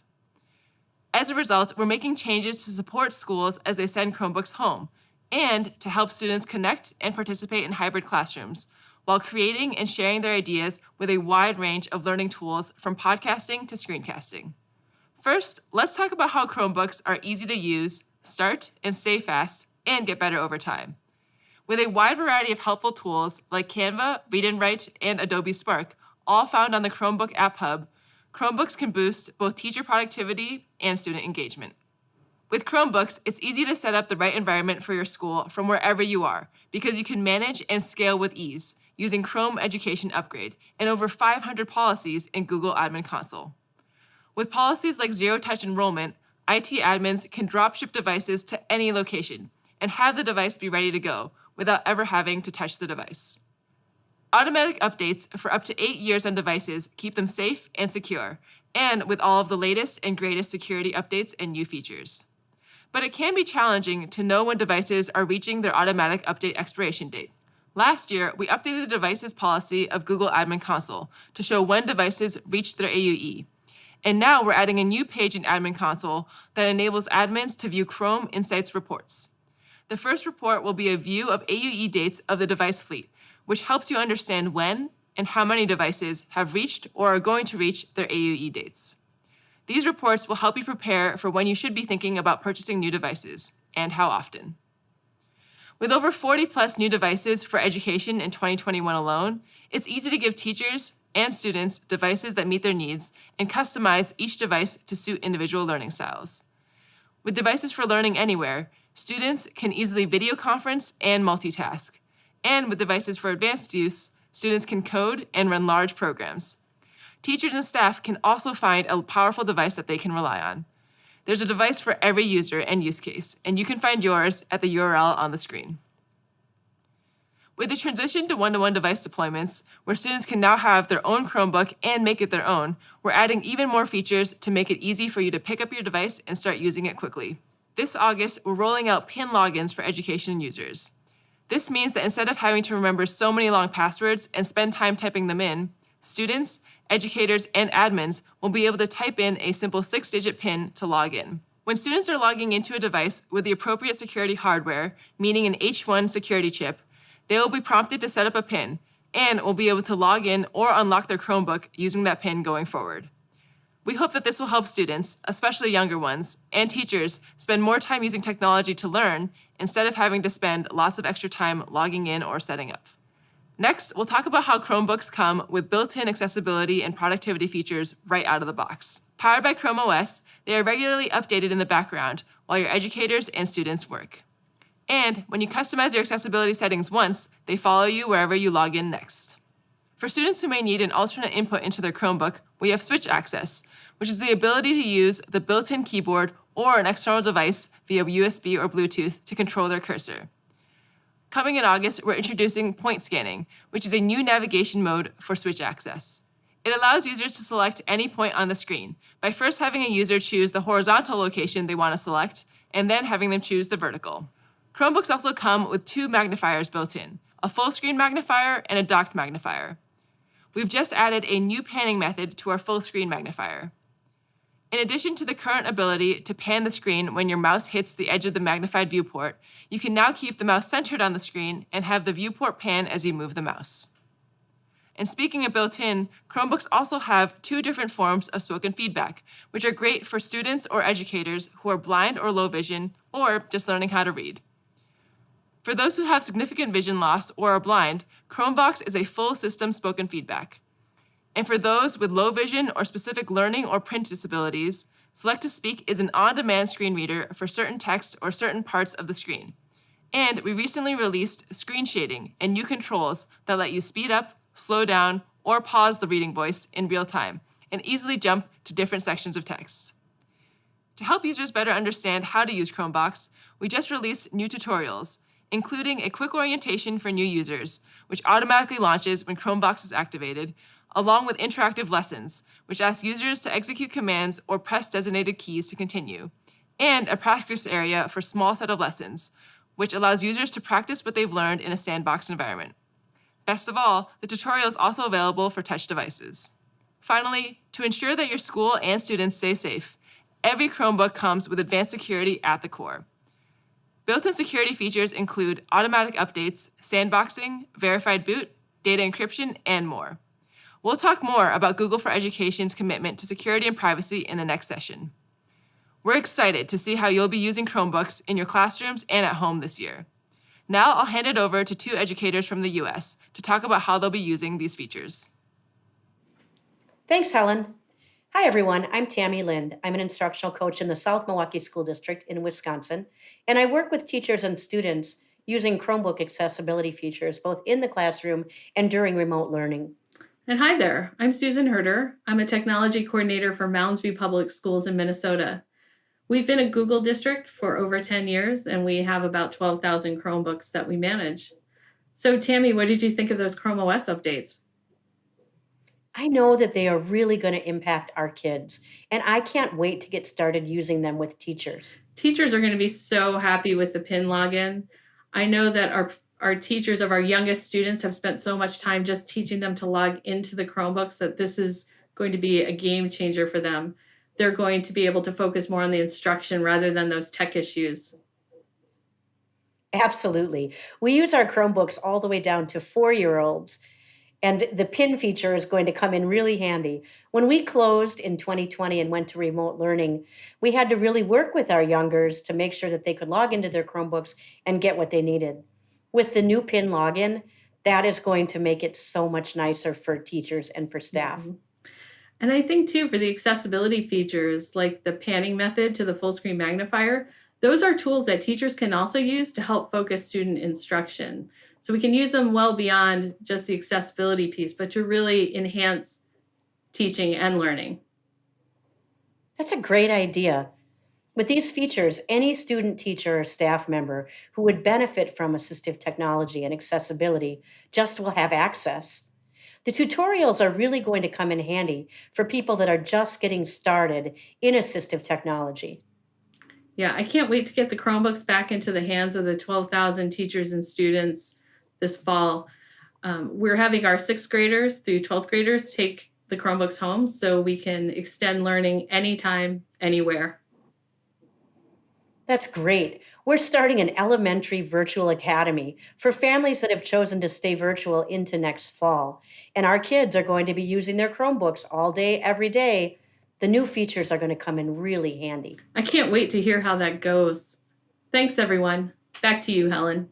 As a result, we're making changes to support schools as they send Chromebooks home and to help students connect and participate in hybrid classrooms while creating and sharing their ideas with a wide range of learning tools from podcasting to screencasting. First, let's talk about how Chromebooks are easy to use, start and stay fast, and get better over time. With a wide variety of helpful tools like Canva, Read and Write, and Adobe Spark, all found on the Chromebook App Hub, Chromebooks can boost both teacher productivity and student engagement. With Chromebooks, it's easy to set up the right environment for your school from wherever you are because you can manage and scale with ease using Chrome Education Upgrade and over 500 policies in Google Admin Console. With policies like zero-touch enrollment, IT admins can drop ship devices to any location and have the device be ready to go without ever having to touch the device. Automatic updates for up to 8 years on devices keep them safe and secure, and with all of the latest and greatest security updates and new features. But it can be challenging to know when devices are reaching their automatic update expiration date. Last year, we updated the devices policy of Google Admin Console to show when devices reached their AUE. And now we're adding a new page in Admin Console that enables admins to view Chrome Insights reports. The first report will be a view of AUE dates of the device fleet, which helps you understand when and how many devices have reached or are going to reach their AUE dates. These reports will help you prepare for when you should be thinking about purchasing new devices and how often. With over 40 plus new devices for education in 2021 alone, it's easy to give teachers and students devices that meet their needs and customize each device to suit individual learning styles. With devices for learning anywhere, students can easily video conference and multitask. And with devices for advanced use, students can code and run large programs. Teachers and staff can also find a powerful device that they can rely on. There's a device for every user and use case, and you can find yours at the URL on the screen. With the transition to one-to-one device deployments, where students can now have their own Chromebook and make it their own, we're adding even more features to make it easy for you to pick up your device and start using it quickly. This August, we're rolling out PIN logins for education users. This means that instead of having to remember so many long passwords and spend time typing them in, students, educators, and admins will be able to type in a simple 6-digit PIN to log in. When students are logging into a device with the appropriate security hardware, meaning an H1 security chip, they will be prompted to set up a PIN and will be able to log in or unlock their Chromebook using that PIN going forward. We hope that this will help students, especially younger ones, and teachers spend more time using technology to learn instead of having to spend lots of extra time logging in or setting up. Next, we'll talk about how Chromebooks come with built-in accessibility and productivity features right out of the box. Powered by Chrome OS, they are regularly updated in the background while your educators and students work. And when you customize your accessibility settings once, they follow you wherever you log in next. For students who may need an alternate input into their Chromebook, we have Switch Access, which is the ability to use the built-in keyboard or an external device via USB or Bluetooth to control their cursor. Coming in August, we're introducing point scanning, which is a new navigation mode for Switch Access. It allows users to select any point on the screen by first having a user choose the horizontal location they want to select and then having them choose the vertical. Chromebooks also come with 2 magnifiers built in, a full screen magnifier and a docked magnifier. We've just added a new panning method to our full screen magnifier. In addition to the current ability to pan the screen when your mouse hits the edge of the magnified viewport, you can now keep the mouse centered on the screen and have the viewport pan as you move the mouse. And speaking of built-in, Chromebooks also have 2 different forms of spoken feedback, which are great for students or educators who are blind or low vision or just learning how to read. For those who have significant vision loss or are blind, Chromebox is a full system spoken feedback. And for those with low vision or specific learning or print disabilities, Select to Speak is an on-demand screen reader for certain text or certain parts of the screen. And we recently released screen shading and new controls that let you speed up, slow down, or pause the reading voice in real time and easily jump to different sections of text. To help users better understand how to use Chromebox, we just released new tutorials, including a quick orientation for new users, which automatically launches when Chromebox is activated, along with interactive lessons, which ask users to execute commands or press designated keys to continue, and a practice area for small set of lessons, which allows users to practice what they've learned in a sandbox environment. Best of all, the tutorial is also available for touch devices. Finally, to ensure that your school and students stay safe, every Chromebook comes with advanced security at the core. Built-in security features include automatic updates, sandboxing, verified boot, data encryption, and more. We'll talk more about Google for Education's commitment to security and privacy in the next session. We're excited to see how you'll be using Chromebooks in your classrooms and at home this year. Now I'll hand it over to 2 educators from the US to talk about how they'll be using these features. Thanks, Helen. Hi, everyone. I'm Tammy Lind. I'm an instructional coach in the South Milwaukee School District in Wisconsin, and I work with teachers and students using Chromebook accessibility features both in the classroom and during remote learning. And hi there, I'm Susan Herder. I'm a technology coordinator for Mounds View Public Schools in Minnesota. We've been a Google district for over 10 years, and we have about 12,000 Chromebooks that we manage. So, Tammy, what did you think of those Chrome OS updates? I know that they are really going to impact our kids, and I can't wait to get started using them with teachers. Teachers are going to be so happy with the PIN login. I know that our teachers of our youngest students have spent so much time just teaching them to log into the Chromebooks that this is going to be a game changer for them. They're going to be able to focus more on the instruction rather than those tech issues. Absolutely. We use our Chromebooks all the way down to 4-year-olds, and the PIN feature is going to come in really handy. When we closed in 2020 and went to remote learning, we had to really work with our youngers to make sure that they could log into their Chromebooks and get what they needed. With the new PIN login, that is going to make it so much nicer for teachers and for staff. Mm-hmm. And I think too, for the accessibility features like the panning method to the full screen magnifier, those are tools that teachers can also use to help focus student instruction. So we can use them well beyond just the accessibility piece, but to really enhance teaching and learning. That's a great idea. With these features, any student, teacher, or staff member who would benefit from assistive technology and accessibility just will have access. The tutorials are really going to come in handy for people that are just getting started in assistive technology. Yeah, I can't wait to get the Chromebooks back into the hands of the 12,000 teachers and students this fall. We're having our 6th graders through 12th graders take the Chromebooks home so we can extend learning anytime, anywhere. That's great. We're starting an elementary virtual academy for families that have chosen to stay virtual into next fall. And our kids are going to be using their Chromebooks all day, every day. The new features are going to come in really handy. I can't wait to hear how that goes. Thanks, everyone. Back to you, Helen.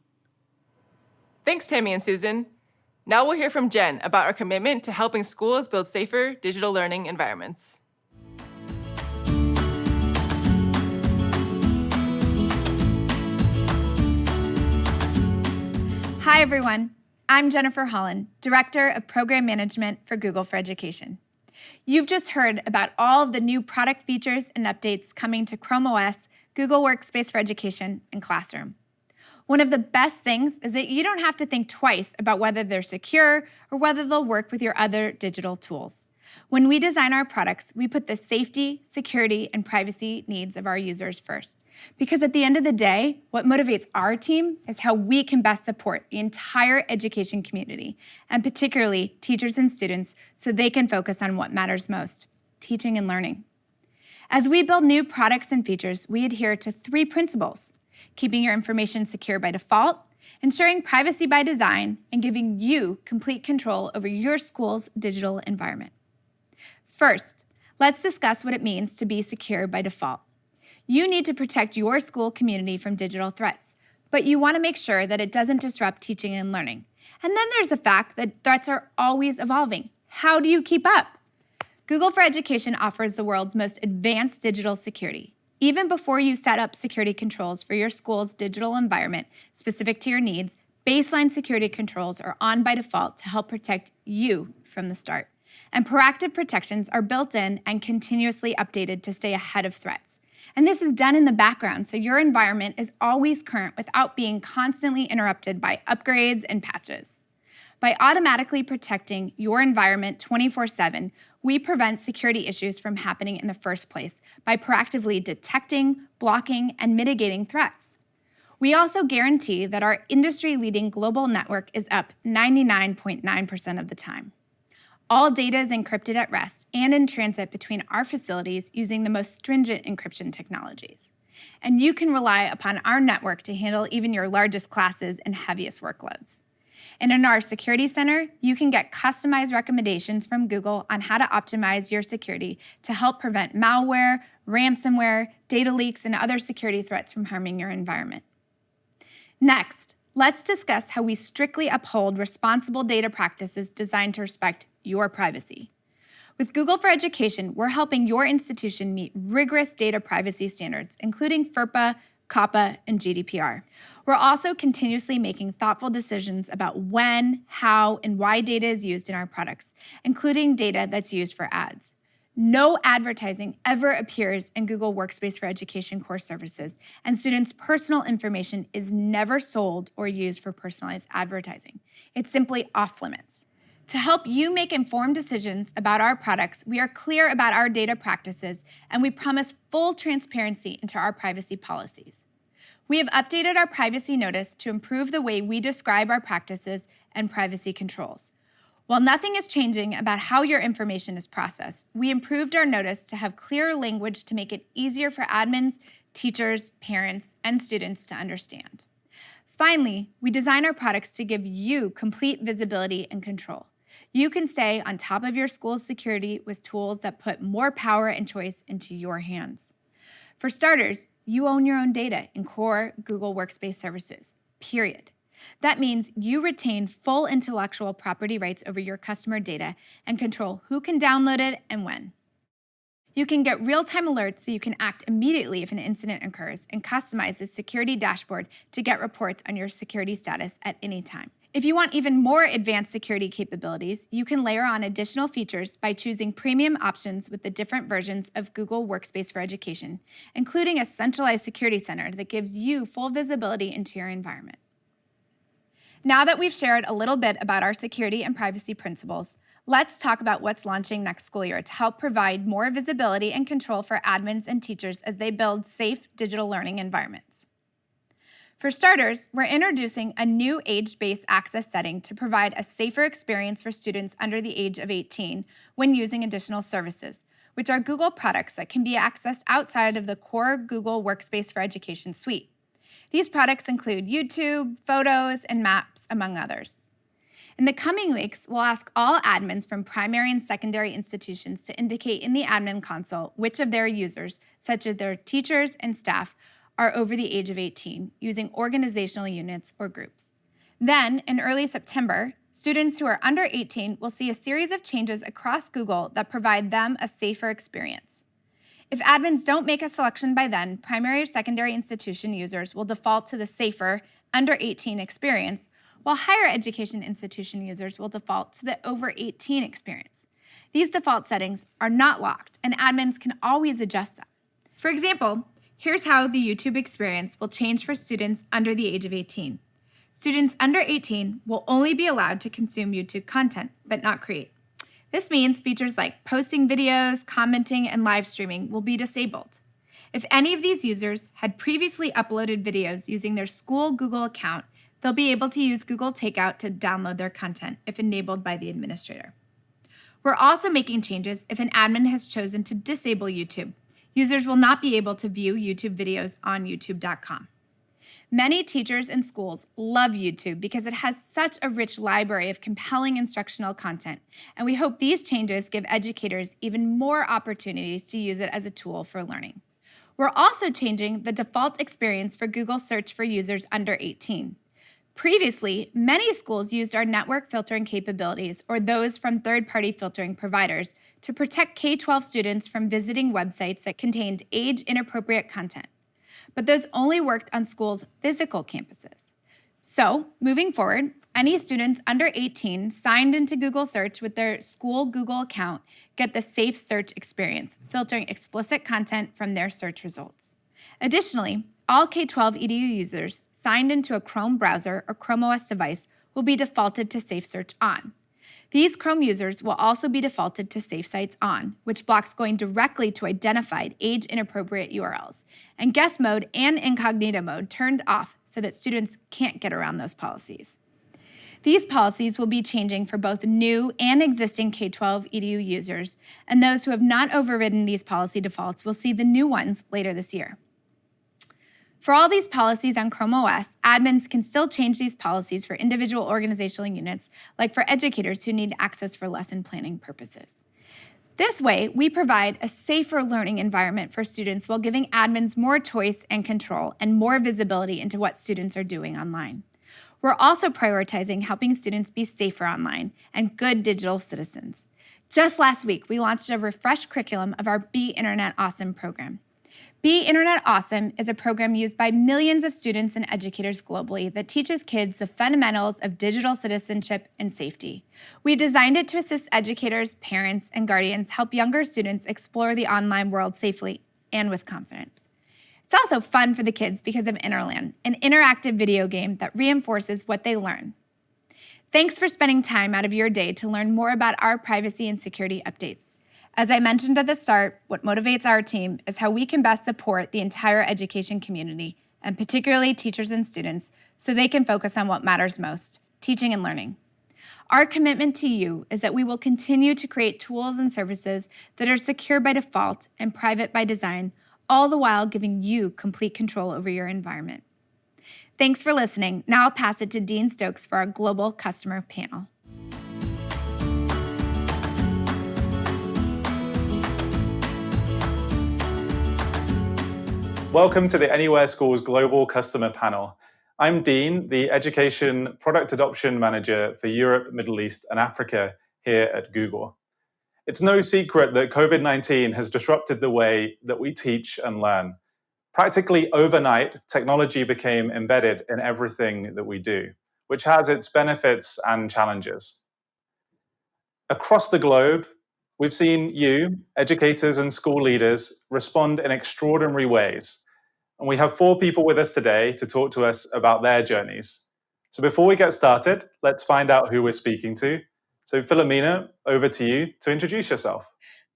Thanks, Tammy and Susan. Now we'll hear from Jen about our commitment to helping schools build safer digital learning environments. Hi, everyone. I'm Jennifer Holland, Director of Program Management for Google for Education. You've just heard about all of the new product features and updates coming to Chrome OS, Google Workspace for Education, and Classroom. One of the best things is that you don't have to think twice about whether they're secure or whether they'll work with your other digital tools. When we design our products, we put the safety, security, and privacy needs of our users first. Because at the end of the day, what motivates our team is how we can best support the entire education community, and particularly teachers and students, so they can focus on what matters most, teaching and learning. As we build new products and features, we adhere to 3 principles: keeping your information secure by default, ensuring privacy by design, and giving you complete control over your school's digital environment. First, let's discuss what it means to be secure by default. You need to protect your school community from digital threats, but you want to make sure that it doesn't disrupt teaching and learning. And then there's the fact that threats are always evolving. How do you keep up? Google for Education offers the world's most advanced digital security. Even before you set up security controls for your school's digital environment specific to your needs, baseline security controls are on by default to help protect you from the start. And proactive protections are built in and continuously updated to stay ahead of threats. And this is done in the background, so your environment is always current without being constantly interrupted by upgrades and patches. By automatically protecting your environment 24/7, we prevent security issues from happening in the first place by proactively detecting, blocking, and mitigating threats. We also guarantee that our industry-leading global network is up 99.9% of the time. All data is encrypted at rest and in transit between our facilities using the most stringent encryption technologies. And you can rely upon our network to handle even your largest classes and heaviest workloads. And in our Security Center, you can get customized recommendations from Google on how to optimize your security to help prevent malware, ransomware, data leaks, and other security threats from harming your environment. Next, let's discuss how we strictly uphold responsible data practices designed to respect your privacy. With Google for Education, we're helping your institution meet rigorous data privacy standards, including FERPA, COPPA, and GDPR. We're also continuously making thoughtful decisions about when, how, and why data is used in our products, including data that's used for ads. No advertising ever appears in Google Workspace for Education core services, and students' personal information is never sold or used for personalized advertising. It's simply off limits. To help you make informed decisions about our products, we are clear about our data practices, and we promise full transparency into our privacy policies. We have updated our privacy notice to improve the way we describe our practices and privacy controls. While nothing is changing about how your information is processed, we improved our notice to have clearer language to make it easier for admins, teachers, parents, and students to understand. Finally, we design our products to give you complete visibility and control. You can stay on top of your school's security with tools that put more power and choice into your hands. For starters, you own your own data in core Google Workspace services, period. That means you retain full intellectual property rights over your customer data and control who can download it and when. You can get real-time alerts so you can act immediately if an incident occurs and customize the security dashboard to get reports on your security status at any time. If you want even more advanced security capabilities, you can layer on additional features by choosing premium options with the different versions of Google Workspace for Education, including a centralized security center that gives you full visibility into your environment. Now that we've shared a little bit about our security and privacy principles, let's talk about what's launching next school year to help provide more visibility and control for admins and teachers as they build safe digital learning environments. For starters, we're introducing a new age-based access setting to provide a safer experience for students under the age of 18 when using additional services, which are Google products that can be accessed outside of the core Google Workspace for Education suite. These products include YouTube, photos, and maps, among others. In the coming weeks, we'll ask all admins from primary and secondary institutions to indicate in the admin console which of their users, such as their teachers and staff, are over the age of 18, using organizational units or groups. Then, in early September, students who are under 18 will see a series of changes across Google that provide them a safer experience. If admins don't make a selection by then, primary or secondary institution users will default to the safer under 18 experience, while higher education institution users will default to the over 18 experience. These default settings are not locked, and admins can always adjust them. For example, here's how the YouTube experience will change for students under the age of 18. Students under 18 will only be allowed to consume YouTube content, but not create. This means features like posting videos, commenting, and live streaming will be disabled. If any of these users had previously uploaded videos using their school Google account, they'll be able to use Google Takeout to download their content if enabled by the administrator. We're also making changes if an admin has chosen to disable YouTube. Users will not be able to view YouTube videos on youtube.com. Many teachers and schools love YouTube because it has such a rich library of compelling instructional content, and we hope these changes give educators even more opportunities to use it as a tool for learning. We're also changing the default experience for Google Search for users under 18. Previously, many schools used our network filtering capabilities or those from third-party filtering providers to protect K-12 students from visiting websites that contained age-inappropriate content. But those only worked on schools' physical campuses. So, moving forward, any students under 18 signed into Google Search with their school Google account get the safe search experience, filtering explicit content from their search results. Additionally, all K-12 EDU users signed into a Chrome browser or Chrome OS device will be defaulted to Safe Search On. These Chrome users will also be defaulted to Safe Sites On, which blocks going directly to identified age-inappropriate URLs, and guest mode and incognito mode turned off so that students can't get around those policies. These policies will be changing for both new and existing K-12 EDU users, and those who have not overridden these policy defaults will see the new ones later this year. For all these policies on Chrome OS, admins can still change these policies for individual organizational units, like for educators who need access for lesson planning purposes. This way, we provide a safer learning environment for students while giving admins more choice and control and more visibility into what students are doing online. We're also prioritizing helping students be safer online and good digital citizens. Just last week, we launched a refreshed curriculum of our Be Internet Awesome program. Be Internet Awesome is a program used by millions of students and educators globally that teaches kids the fundamentals of digital citizenship and safety. We designed it to assist educators, parents, and guardians help younger students explore the online world safely and with confidence. It's also fun for the kids because of Interland, an interactive video game that reinforces what they learn. Thanks for spending time out of your day to learn more about our privacy and security updates. As I mentioned at the start, what motivates our team is how we can best support the entire education community, and particularly teachers and students, so they can focus on what matters most, teaching and learning. Our commitment to you is that we will continue to create tools and services that are secure by default and private by design, all the while giving you complete control over your environment. Thanks for listening. Now I'll pass it to Dean Stokes for our Global Customer Panel. Welcome to the Anywhere Schools Global Customer Panel. I'm Dean, the Education Product Adoption Manager for Europe, Middle East, and Africa here at Google. It's no secret that COVID-19 has disrupted the way that we teach and learn. Practically overnight, technology became embedded in everything that we do, which has its benefits and challenges. Across the globe, we've seen you, educators and school leaders, respond in extraordinary ways. And we have 4 people with us today to talk to us about their journeys. So before we get started, let's find out who we're speaking to. So Philomena, over to you to introduce yourself.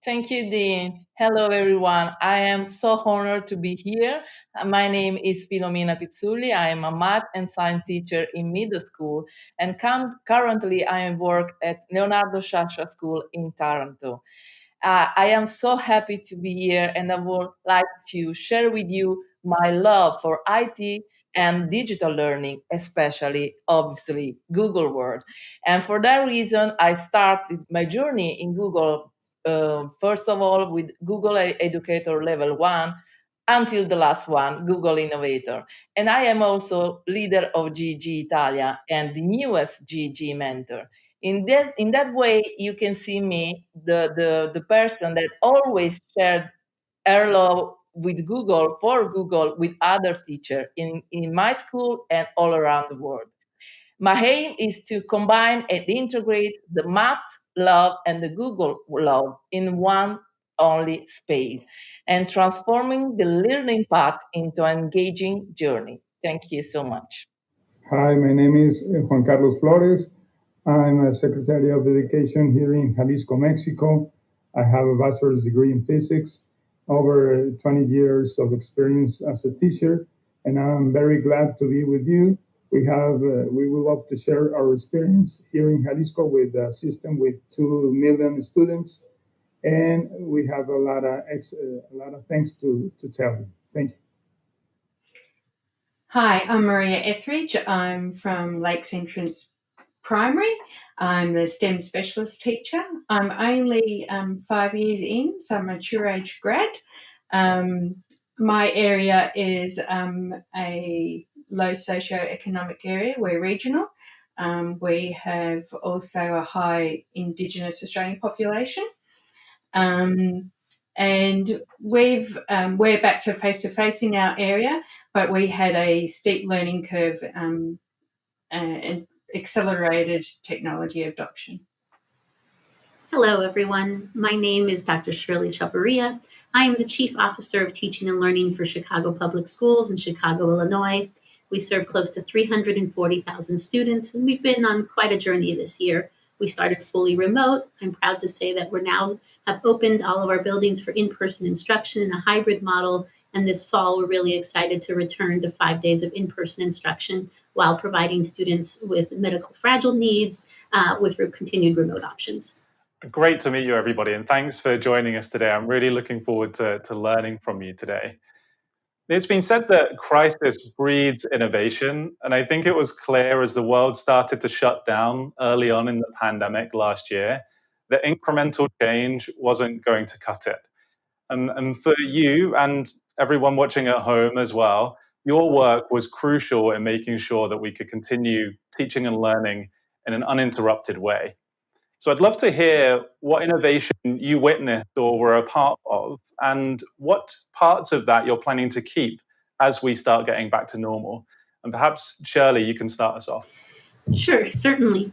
Thank you, Dean. Hello, everyone. I am so honored to be here. My name is Filomena Pizzulli. I am a math and science teacher in middle school, and currently I work at Leonardo Sciascia School in Taranto. I am so happy to be here, and I would like to share with you my love for IT and digital learning, especially, obviously, Google World. And for that reason, I started my journey in Google, first of all, with Google Educator Level 1, until the last one, Google Innovator. And I am also leader of GG Italia and the newest GG mentor. In that way, you can see me, the person that always shared her love with Google, for Google, with other teachers in my school and all around the world. My aim is to combine and integrate the math love and the Google love in one only space, and transforming the learning path into an engaging journey. Thank you so much. Hi, my name is Juan Carlos Flores. I'm a Secretary of Education here in Jalisco, Mexico. I have a bachelor's degree in physics, over 20 years of experience as a teacher, and I'm very glad to be with you. We would love to share our experience here in Jalisco with a system with 2 million students, and we have a lot of things to tell you. Thank you. Hi, I'm Maria Etheridge. I'm from Lakes Entrance Primary. I'm the STEM specialist teacher. I'm only 5 years in, so I'm a mature age grad. My area is a low socioeconomic area. We're regional. We have also a high Indigenous Australian population. And we're back to face-to-face in our area, but we had a steep learning curve and accelerated technology adoption. Hello, everyone. My name is Dr. Shirley Chavarria. I am the Chief Officer of Teaching and Learning for Chicago Public Schools in Chicago, Illinois. We serve close to 340,000 students, and we've been on quite a journey this year. We started fully remote. I'm proud to say that we now have opened all of our buildings for in-person instruction in a hybrid model. And this fall, we're really excited to return to 5 days of in-person instruction while providing students with medical fragile needs with continued remote options. Great to meet you, everybody, and thanks for joining us today. I'm really looking forward to learning from you today. It's been said that crisis breeds innovation, and I think it was clear as the world started to shut down early on in the pandemic last year that incremental change wasn't going to cut it. And for you and everyone watching at home as well, your work was crucial in making sure that we could continue teaching and learning in an uninterrupted way. So I'd love to hear what innovation you witnessed or were a part of, and what parts of that you're planning to keep as we start getting back to normal. And perhaps, Shirley, you can start us off. Sure, certainly.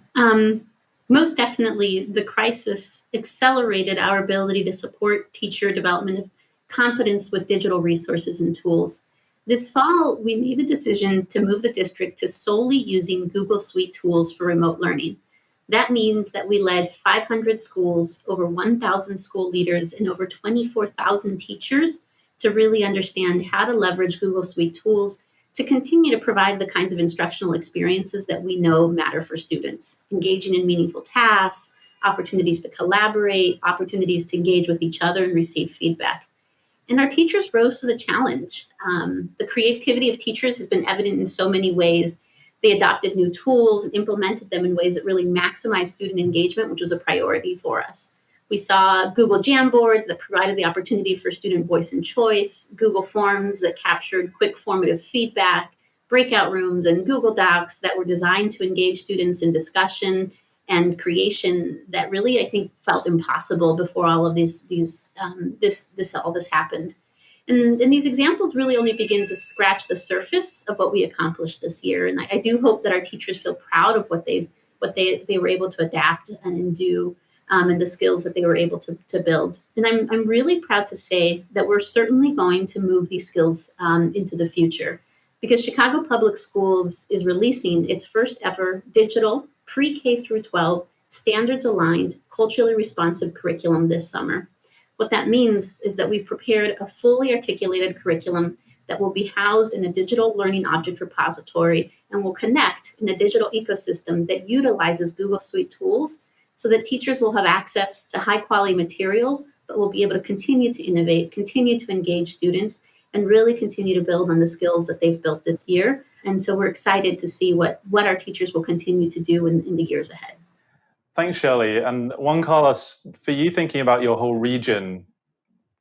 Most definitely, the crisis accelerated our ability to support teacher development of competence with digital resources and tools. This fall, we made the decision to move the district to solely using Google Suite tools for remote learning. That means that we led 500 schools, over 1,000 school leaders, and over 24,000 teachers to really understand how to leverage Google Suite tools to continue to provide the kinds of instructional experiences that we know matter for students, engaging in meaningful tasks, opportunities to collaborate, opportunities to engage with each other and receive feedback. And our teachers rose to the challenge. The creativity of teachers has been evident in so many ways. They adopted new tools and implemented them in ways that really maximized student engagement, which was a priority for us. We saw Google Jamboards that provided the opportunity for student voice and choice, Google Forms that captured quick formative feedback, breakout rooms, and Google Docs that were designed to engage students in discussion and creation that really, I think, felt impossible before all of all this happened. And these examples really only begin to scratch the surface of what we accomplished this year. And I do hope that our teachers feel proud of what they were able to adapt and do. And the skills that they were able to build. And I'm really proud to say that we're certainly going to move these skills into the future, because Chicago Public Schools is releasing its first ever digital pre-K through 12 standards aligned, culturally responsive curriculum this summer. What that means is that we've prepared a fully articulated curriculum that will be housed in a digital learning object repository and will connect in a digital ecosystem that utilizes Google Suite tools, so that teachers will have access to high quality materials, but will be able to continue to innovate, continue to engage students, and really continue to build on the skills that they've built this year. And so we're excited to see what our teachers will continue to do in the years ahead. Thanks, Shirley. And Juan Carlos, for you thinking about your whole region,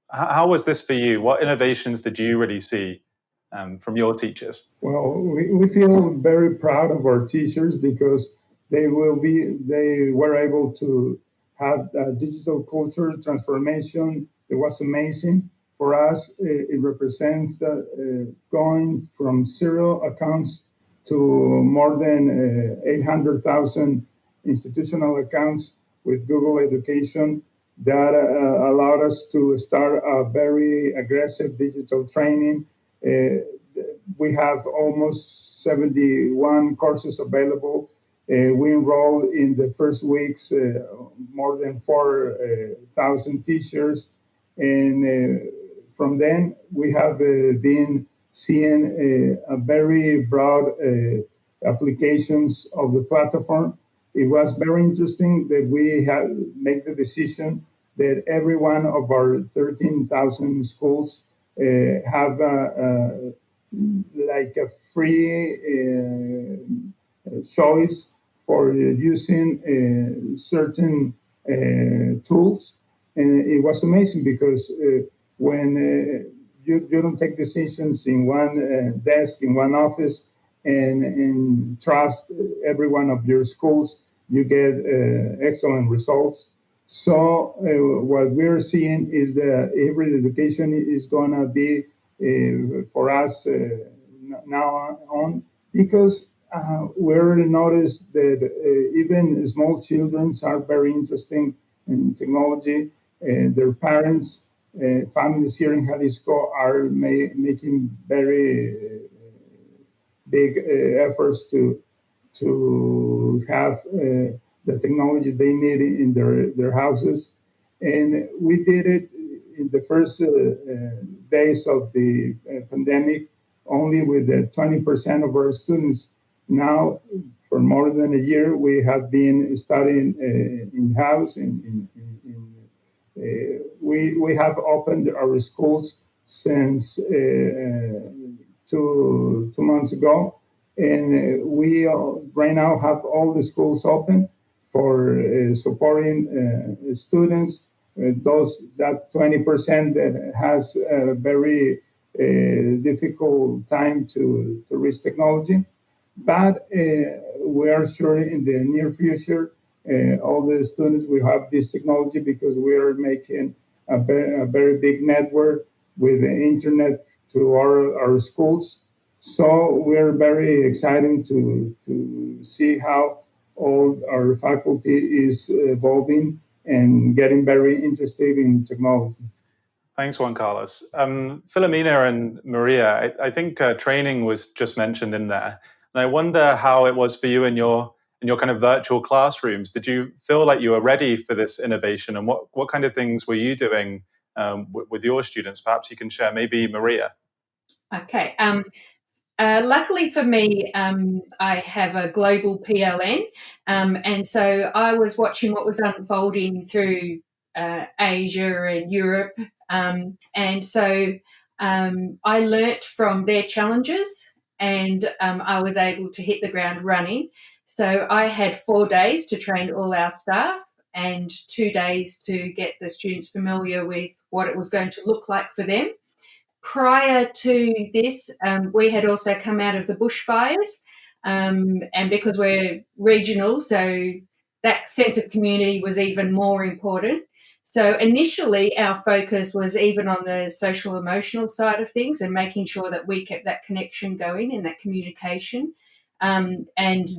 how was this for you? What innovations did you really see from your teachers? Well, we feel very proud of our teachers because they were able to have a digital culture transformation. It was amazing. For us, it represents going from 0 accounts to more than 800,000 institutional accounts with Google Education. That allowed us to start a very aggressive digital training. We have almost 71 courses available. We enrolled in the first weeks more than 4,000 teachers. And from then, we have been seeing a very broad applications of the platform. It was very interesting that we had made the decision that every one of our 13,000 schools have like a free choice for using certain tools. And it was amazing because when you don't take decisions in one desk, in one office, and trust every one of your schools, you get excellent results. So what we're seeing is that hybrid education is going to be for us now on, because we already noticed that even small children are very interested in technology, and their parents, families here in Jalisco are making very big efforts to have the technology they need in their houses. And we did it in the first days of the pandemic, only with 20% of our students. Now, for more than a year, we have been studying in-house. We have opened our schools since 2 months ago. And we right now have all the schools open for supporting students, that 20% that has a very difficult time to reach technology. But we are sure in the near future all the students will have this technology because we are making a very big network with the internet to our schools. So we're very excited to see how all our faculty is evolving and getting very interested in technology. Thanks, Juan Carlos. Filomena and Maria, I think training was just mentioned in there. And I wonder how it was for you in your kind of virtual classrooms. Did you feel like you were ready for this innovation? And what kind of things were you doing with your students? Perhaps you can share, maybe Maria. Okay. Luckily for me, I have a global PLN, and so I was watching what was unfolding through Asia and Europe, and so I learnt from their challenges, and I was able to hit the ground running. So I had 4 days to train all our staff and 2 days to get the students familiar with what it was going to look like for them. Prior to this, we had also come out of the bushfires, and because we're regional, so that sense of community was even more important. So initially, our focus was even on the social emotional side of things and making sure that we kept that connection going and that communication. And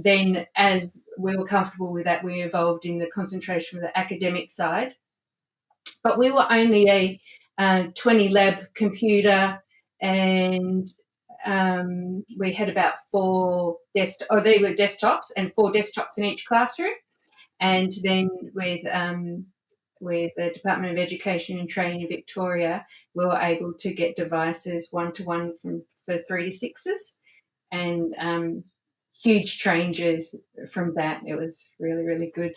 then, as we were comfortable with that, we evolved in the concentration of the academic side. But we were only a 20 lab computer, and we had about they were desktops and 4 desktops in each classroom. And then with the Department of Education and Training in Victoria, we were able to get devices one-to-one for 3 to 6s, and huge changes from that. It was really, really good.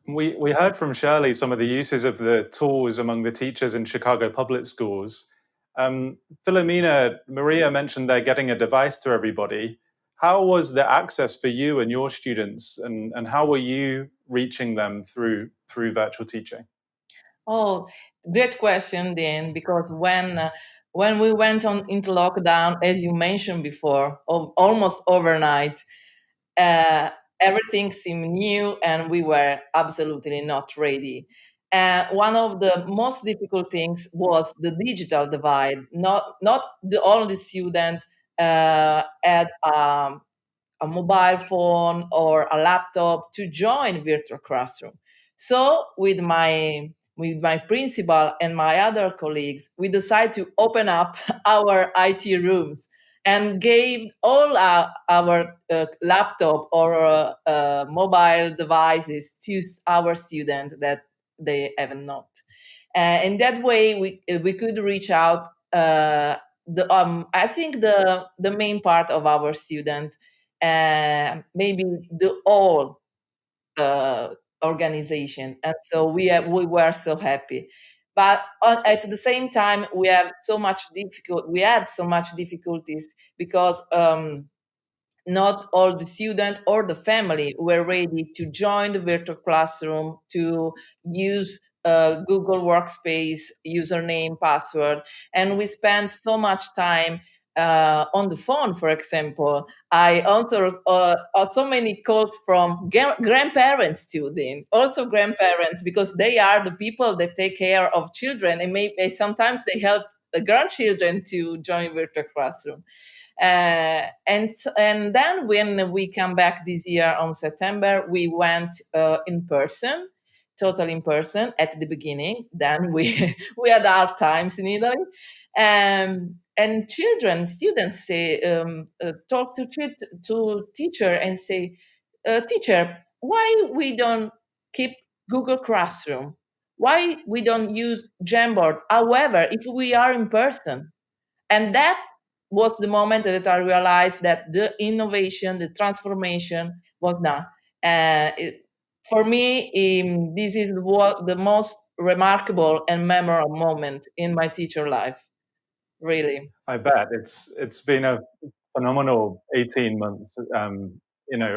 We heard from Shirley some of the uses of the tools among the teachers in Chicago public schools. Filomena, Maria mentioned they're getting a device to everybody. How was the access for you and your students, and how were you reaching them through virtual teaching? Oh, great question, Dan, because when we went into lockdown, as you mentioned before, almost overnight, everything seemed new and we were absolutely not ready. One of the most difficult things was the digital divide. Not all the student had a mobile phone or a laptop to join virtual classroom. So with my principal and my other colleagues, we decided to open up our IT rooms and gave all our laptop or mobile devices to our students that they have not. In that way, we could reach out. I think the main part of our student, maybe the whole organization, and so we were so happy. But at the same time, we had so much difficulties because not all the student or the family were ready to join the virtual classroom, to use Google Workspace username, password, and we spent so much time on the phone. For example, I answered so many calls from grandparents to them, also grandparents, because they are the people that take care of children, and maybe sometimes they help the grandchildren to join virtual classroom. And then when we come back this year on September, we went in person, totally in person at the beginning. Then we we had hard times in Italy, and students say talk to teacher and say, teacher, why we don't keep Google Classroom? Why we don't use Jamboard? However, if we are in person, and that was the moment that I realized that the innovation, the transformation was done. For me, this is the most remarkable and memorable moment in my teacher life. Really. I bet it's been a phenomenal 18 months.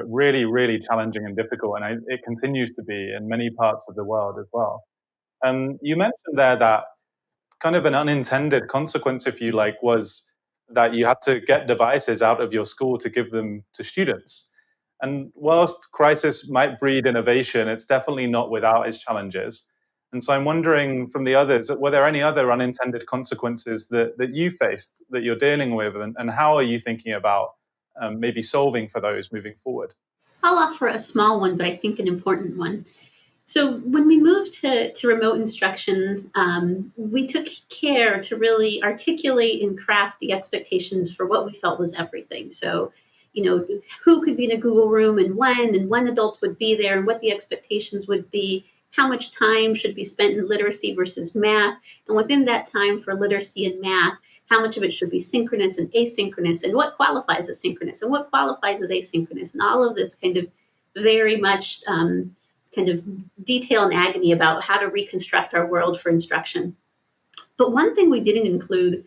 Really, really challenging and difficult, and it continues to be in many parts of the world as well. You mentioned there that kind of an unintended consequence, if you like, was that you had to get devices out of your school to give them to students. And whilst crisis might breed innovation, it's definitely not without its challenges. And so I'm wondering from the others, were there any other unintended consequences that you faced, that you're dealing with, and how are you thinking about maybe solving for those moving forward? I'll offer a small one, but I think an important one. So when we moved to remote instruction, we took care to really articulate and craft the expectations for what we felt was everything. So, who could be in a Google room and when adults would be there and what the expectations would be, how much time should be spent in literacy versus math, and within that time for literacy and math, how much of it should be synchronous and asynchronous, and what qualifies as synchronous and what qualifies as asynchronous, and all of this kind of very much kind of detail and agony about how to reconstruct our world for instruction. But one thing we didn't include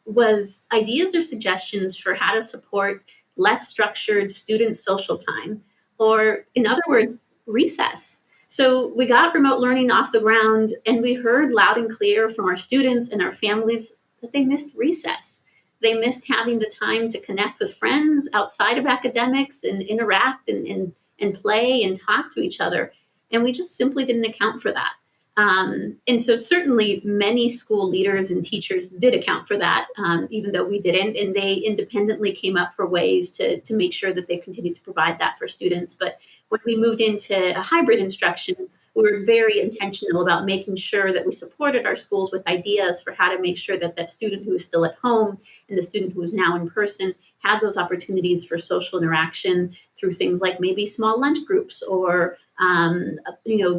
was ideas or suggestions for how to support less structured student social time, or in other words, recess. So we got remote learning off the ground, and we heard loud and clear from our students and our families that they missed recess. They missed having the time to connect with friends outside of academics and interact and play and talk to each other. And we just simply didn't account for that. And so certainly many school leaders and teachers did account for that, even though we didn't. And they independently came up for ways to make sure that they continued to provide that for students. But when we moved into a hybrid instruction, we were very intentional about making sure that we supported our schools with ideas for how to make sure that that student who is still at home and the student who is now in person had those opportunities for social interaction through things like maybe small lunch groups or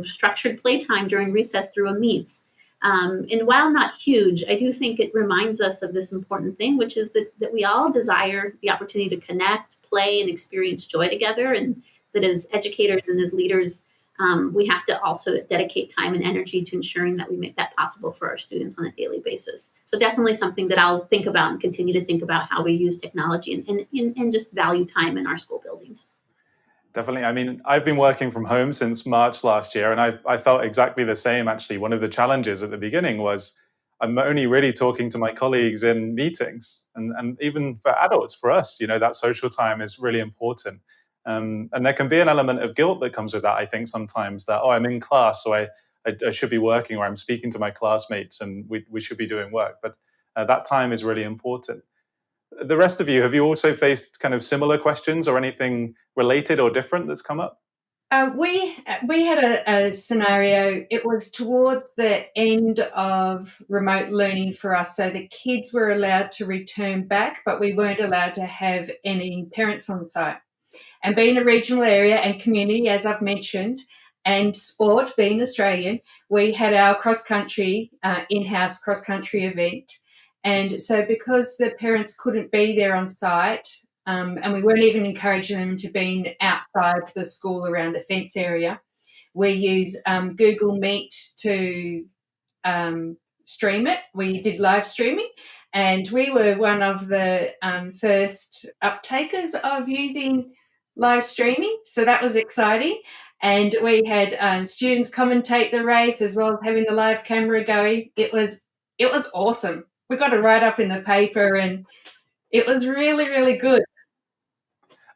structured playtime during recess through a meets. And while not huge, I do think it reminds us of this important thing, which is that we all desire the opportunity to connect, play, and experience joy together. And that as educators and as leaders, we have to also dedicate time and energy to ensuring that we make that possible for our students on a daily basis. So definitely something that I'll think about and continue to think about how we use technology and just value time in our school buildings. Definitely. I mean, I've been working from home since March last year, and I felt exactly the same, actually. One of the challenges at the beginning was I'm only really talking to my colleagues in meetings. And even for adults, for us, that social time is really important. And there can be an element of guilt that comes with that, I think, sometimes, that, I'm in class, so I should be working, or I'm speaking to my classmates and we should be doing work. But that time is really important. The rest of you, have you also faced kind of similar questions or anything related or different that's come up? We had a scenario. It was towards the end of remote learning for us. So the kids were allowed to return back, but we weren't allowed to have any parents on site. And being a regional area and community, as I've mentioned, and sport, being Australian, we had our cross-country, in-house cross-country event. And so because the parents couldn't be there on site, and we weren't even encouraging them to be outside the school around the fence area, we use Google Meet to stream it. We did live streaming, and we were one of the first uptakers of using live streaming. So that was exciting. And we had students commentate the race as well as having the live camera going. It was awesome. We got a write-up in the paper, and it was really, really good.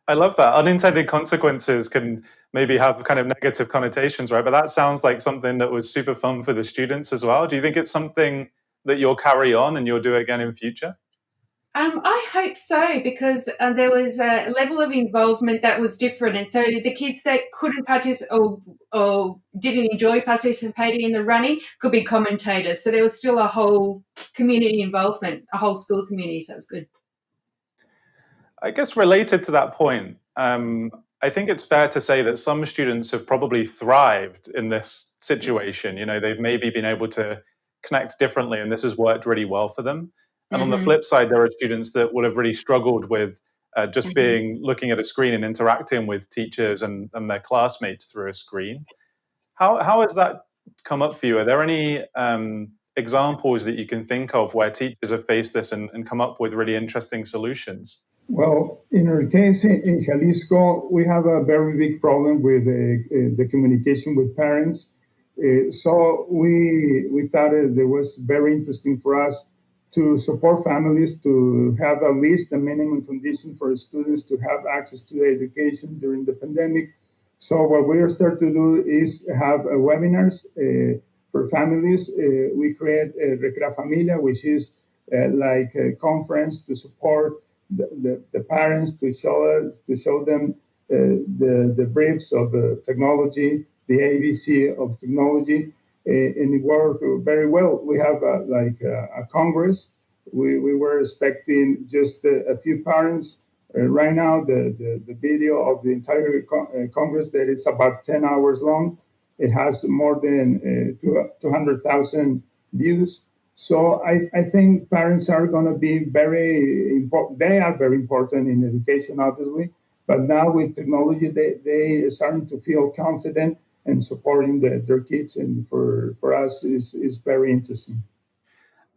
I love that. Unintended consequences can maybe have kind of negative connotations, right? But that sounds like something that was super fun for the students as well. Do you think it's something that you'll carry on and you'll do again in future? I hope so, because there was a level of involvement that was different. And so the kids that couldn't participate or didn't enjoy participating in the running could be commentators. So there was still a whole community involvement, a whole school community. So it was good. I guess related to that point, I think it's fair to say that some students have probably thrived in this situation. They've maybe been able to connect differently, and this has worked really well for them. And on the flip side, there are students that would have really struggled with just looking at a screen and interacting with teachers and their classmates through a screen. How has that come up for you? Are there any examples that you can think of where teachers have faced this and come up with really interesting solutions? Well, in our case in Jalisco, we have a very big problem with the communication with parents. So we thought it was very interesting for us to support families to have at least a minimum condition for students to have access to education during the pandemic. So what we are starting to do is have webinars for families. We create Recrea Familia, which is like a conference to support the parents to show them the briefs of the technology, the ABC of technology, and it worked very well. We have a Congress. We were expecting just a few parents. Right now, the video of the entire Congress that is about 10 hours long, it has more than 200,000 views. So I think parents are going to be very important. They are very important in education, obviously. But now with technology, they are starting to feel confident and supporting their kids. And for us, is very interesting.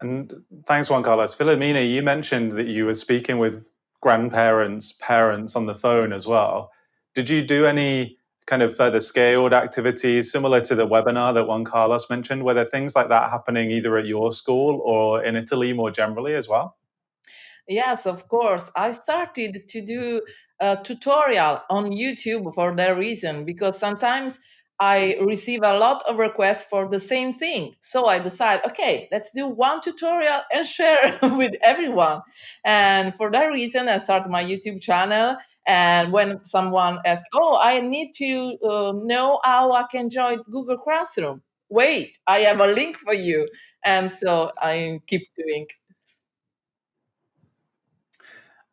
And thanks, Juan Carlos. Filomena, you mentioned that you were speaking with grandparents, parents on the phone as well. Did you do any kind of further scaled activities similar to the webinar that Juan Carlos mentioned? Were there things like that happening either at your school or in Italy more generally as well? Yes, of course. I started to do a tutorial on YouTube for that reason, because sometimes I receive a lot of requests for the same thing. So I decide, okay, let's do one tutorial and share with everyone. And for that reason, I started my YouTube channel. And when someone asks, oh, I need to know how I can join Google Classroom. Wait, I have a link for you. And so I keep doing.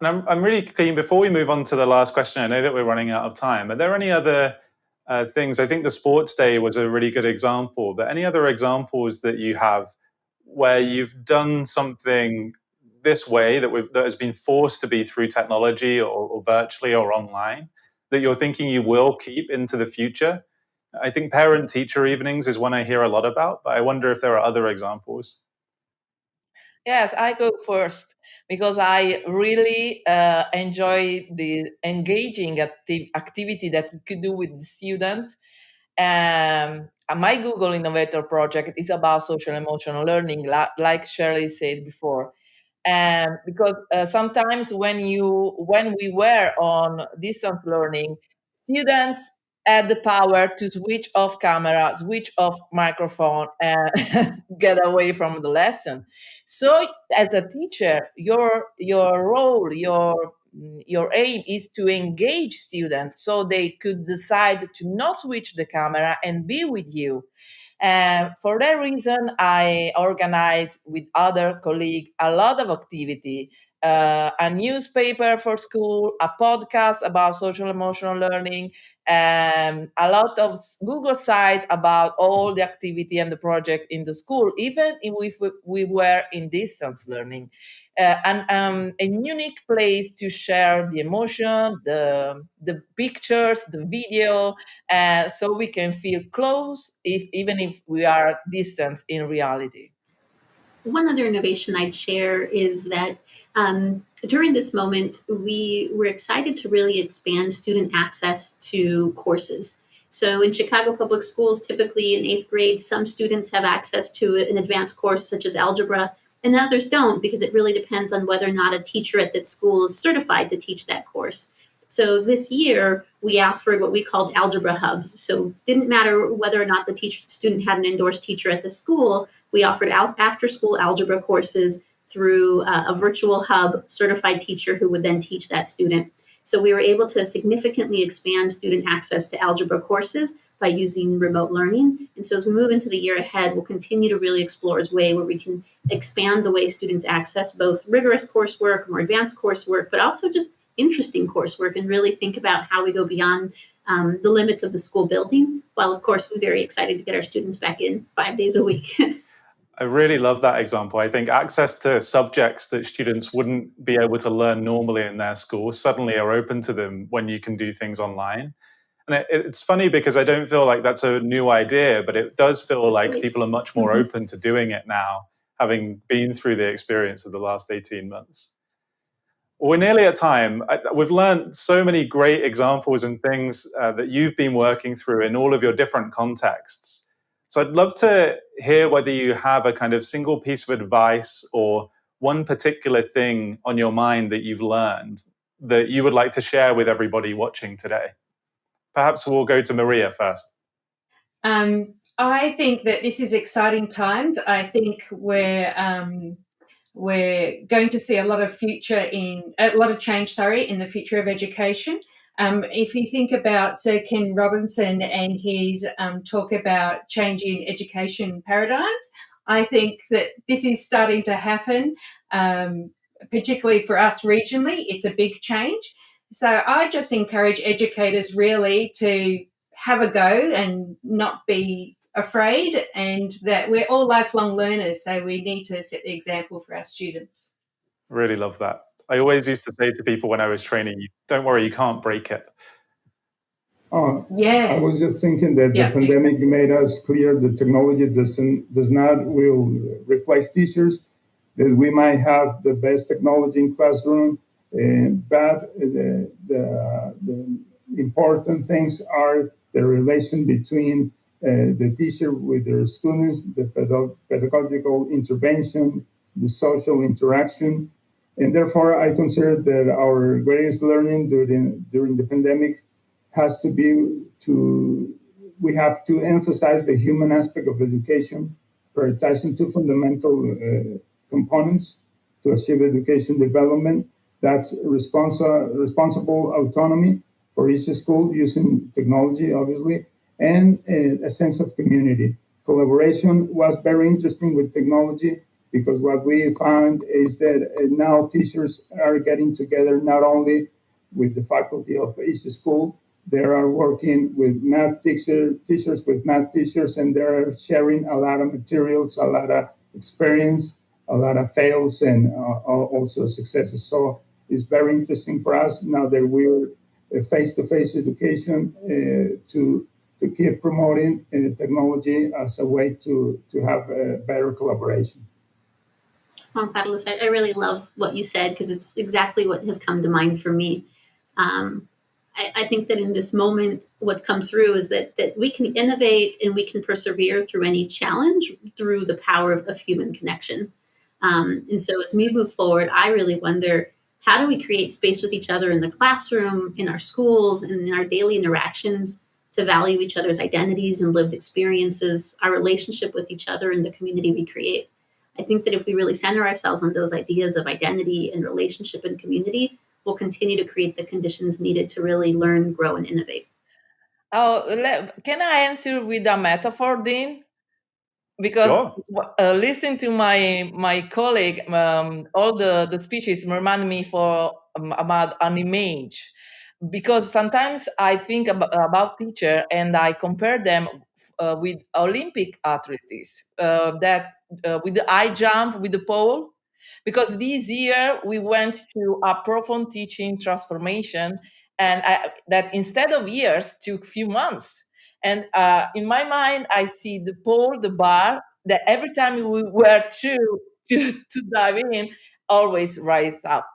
And I'm really keen, before we move on to the last question, I know that we're running out of time. Are there any other things? I think the sports day was a really good example, but any other examples that you have where you've done something this way that has been forced to be through technology or virtually or online that you're thinking you will keep into the future? I think parent-teacher evenings is one I hear a lot about, but I wonder if there are other examples. Yes, I go first because I really enjoy the engaging activity that we could do with the students. My Google Innovator project is about social emotional learning, like Shirley said before. Because sometimes when we were on distance learning, students had the power to switch off camera, switch off microphone, and get away from the lesson. So, as a teacher, your role, your aim is to engage students so they could decide to not switch the camera and be with you. For that reason, I organize with other colleagues a lot of activity, a newspaper for school, a podcast about social emotional learning, and a lot of Google site about all the activity and the project in the school, even if we were in distance learning. And a unique place to share the emotion, the pictures, the video, so we can feel close even if we are distant in reality. One other innovation I'd share is that during this moment, we were excited to really expand student access to courses. So in Chicago Public Schools, typically in 8th grade, some students have access to an advanced course such as algebra, and others don't, because it really depends on whether or not a teacher at that school is certified to teach that course. So this year, we offered what we called algebra hubs. So it didn't matter whether or not the student had an endorsed teacher at the school. We offered after-school algebra courses through a virtual hub certified teacher who would then teach that student. So we were able to significantly expand student access to algebra courses by using remote learning. And so as we move into the year ahead, we'll continue to really explore a way where we can expand the way students access both rigorous coursework, more advanced coursework, but also just interesting coursework, and really think about how we go beyond the limits of the school building, while of course we're very excited to get our students back in 5 days a week. I really love that example. I think access to subjects that students wouldn't be able to learn normally in their school suddenly are open to them when you can do things online. And it's funny because I don't feel like that's a new idea, but it does feel like people are much more open to doing it now, having been through the experience of the last 18 months. We're nearly at time. We've learned so many great examples and things that you've been working through in all of your different contexts. So I'd love to hear whether you have a kind of single piece of advice or one particular thing on your mind that you've learned that you would like to share with everybody watching today? Perhaps we'll go to Maria first. I think that this is exciting times. I think we're going to see a lot of change, in the future of education. If you think about Sir Ken Robinson and his talk about changing education paradigms, I think that this is starting to happen, particularly for us regionally. It's a big change. So I just encourage educators really to have a go and not be afraid, and that we're all lifelong learners, so we need to set the example for our students. Really love that. I always used to say to people when I was training, don't worry, you can't break it. Yeah. I was just thinking that the pandemic made us clear that technology will replace teachers, that we might have the best technology in classroom, but the important things are the relation between the teacher with their students, the pedagogical intervention, the social interaction. And therefore, I consider that our greatest learning during the pandemic has to be we have to emphasize the human aspect of education, prioritizing two fundamental components to achieve education development. That's responsible autonomy for each school using technology, obviously, and a sense of community. Collaboration was very interesting with technology, because what we found is that now teachers are getting together not only with the faculty of each school, they are working with math teachers with math teachers, and they're sharing a lot of materials, a lot of experience, a lot of fails, and also successes. So it's very interesting for us now that we're face-to-face education to keep promoting technology as a way to have better collaboration. Oh, Carlos, I really love what you said, because it's exactly what has come to mind for me. I think that in this moment, what's come through is that we can innovate and we can persevere through any challenge through the power of human connection. And so as we move forward, I really wonder, how do we create space with each other in the classroom, in our schools, and in our daily interactions to value each other's identities and lived experiences, our relationship with each other and the community we create? I think that if we really center ourselves on those ideas of identity and relationship and community, we'll continue to create the conditions needed to really learn, grow, and innovate. Can I answer with a metaphor, Dean? Because listening to my colleague, all the speeches remind me about an image. Because sometimes I think about teacher and I compare them with Olympic athletes with the high jump, with the pole. Because this year we went to a profound teaching transformation, and that instead of years took few months. And in my mind, I see the pole, the bar, that every time we were to dive in, always rise up.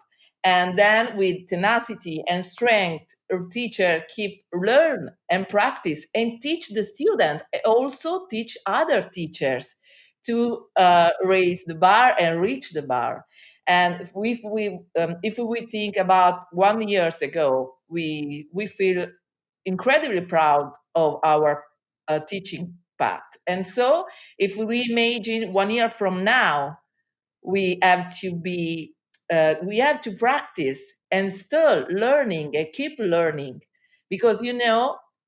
And then with tenacity and strength, our teacher keep learn and practice and teach the students, also teach other teachers to raise the bar and reach the bar. And if we think about 1 year ago, we feel incredibly proud of our teaching path. And so if we imagine 1 year from now, we have to practice and still learning and keep learning, because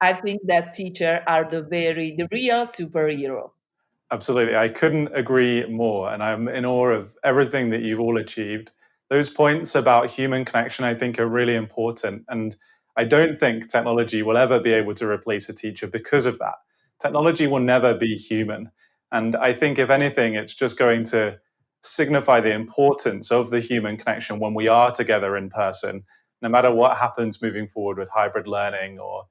I think that teachers are the real superhero. Absolutely. I couldn't agree more. And I'm in awe of everything that you've all achieved. Those points about human connection, I think, are really important. And I don't think technology will ever be able to replace a teacher because of that. Technology will never be human. And I think, if anything, it's just going to signify the importance of the human connection when we are together in person, no matter what happens moving forward with hybrid learning or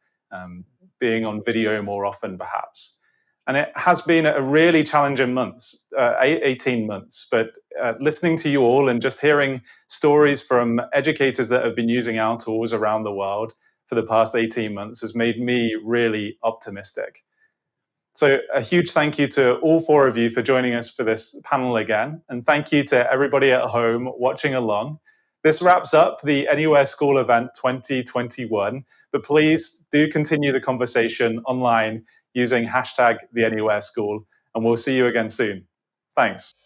being on video more often, perhaps. And it has been a really challenging 18 months. But listening to you all and just hearing stories from educators that have been using our tools around the world for the past 18 months has made me really optimistic. So a huge thank you to all four of you for joining us for this panel again. And thank you to everybody at home watching along. This wraps up the Anywhere School event 2021, but please do continue the conversation online using hashtag the Anywhere School, and we'll see you again soon. Thanks.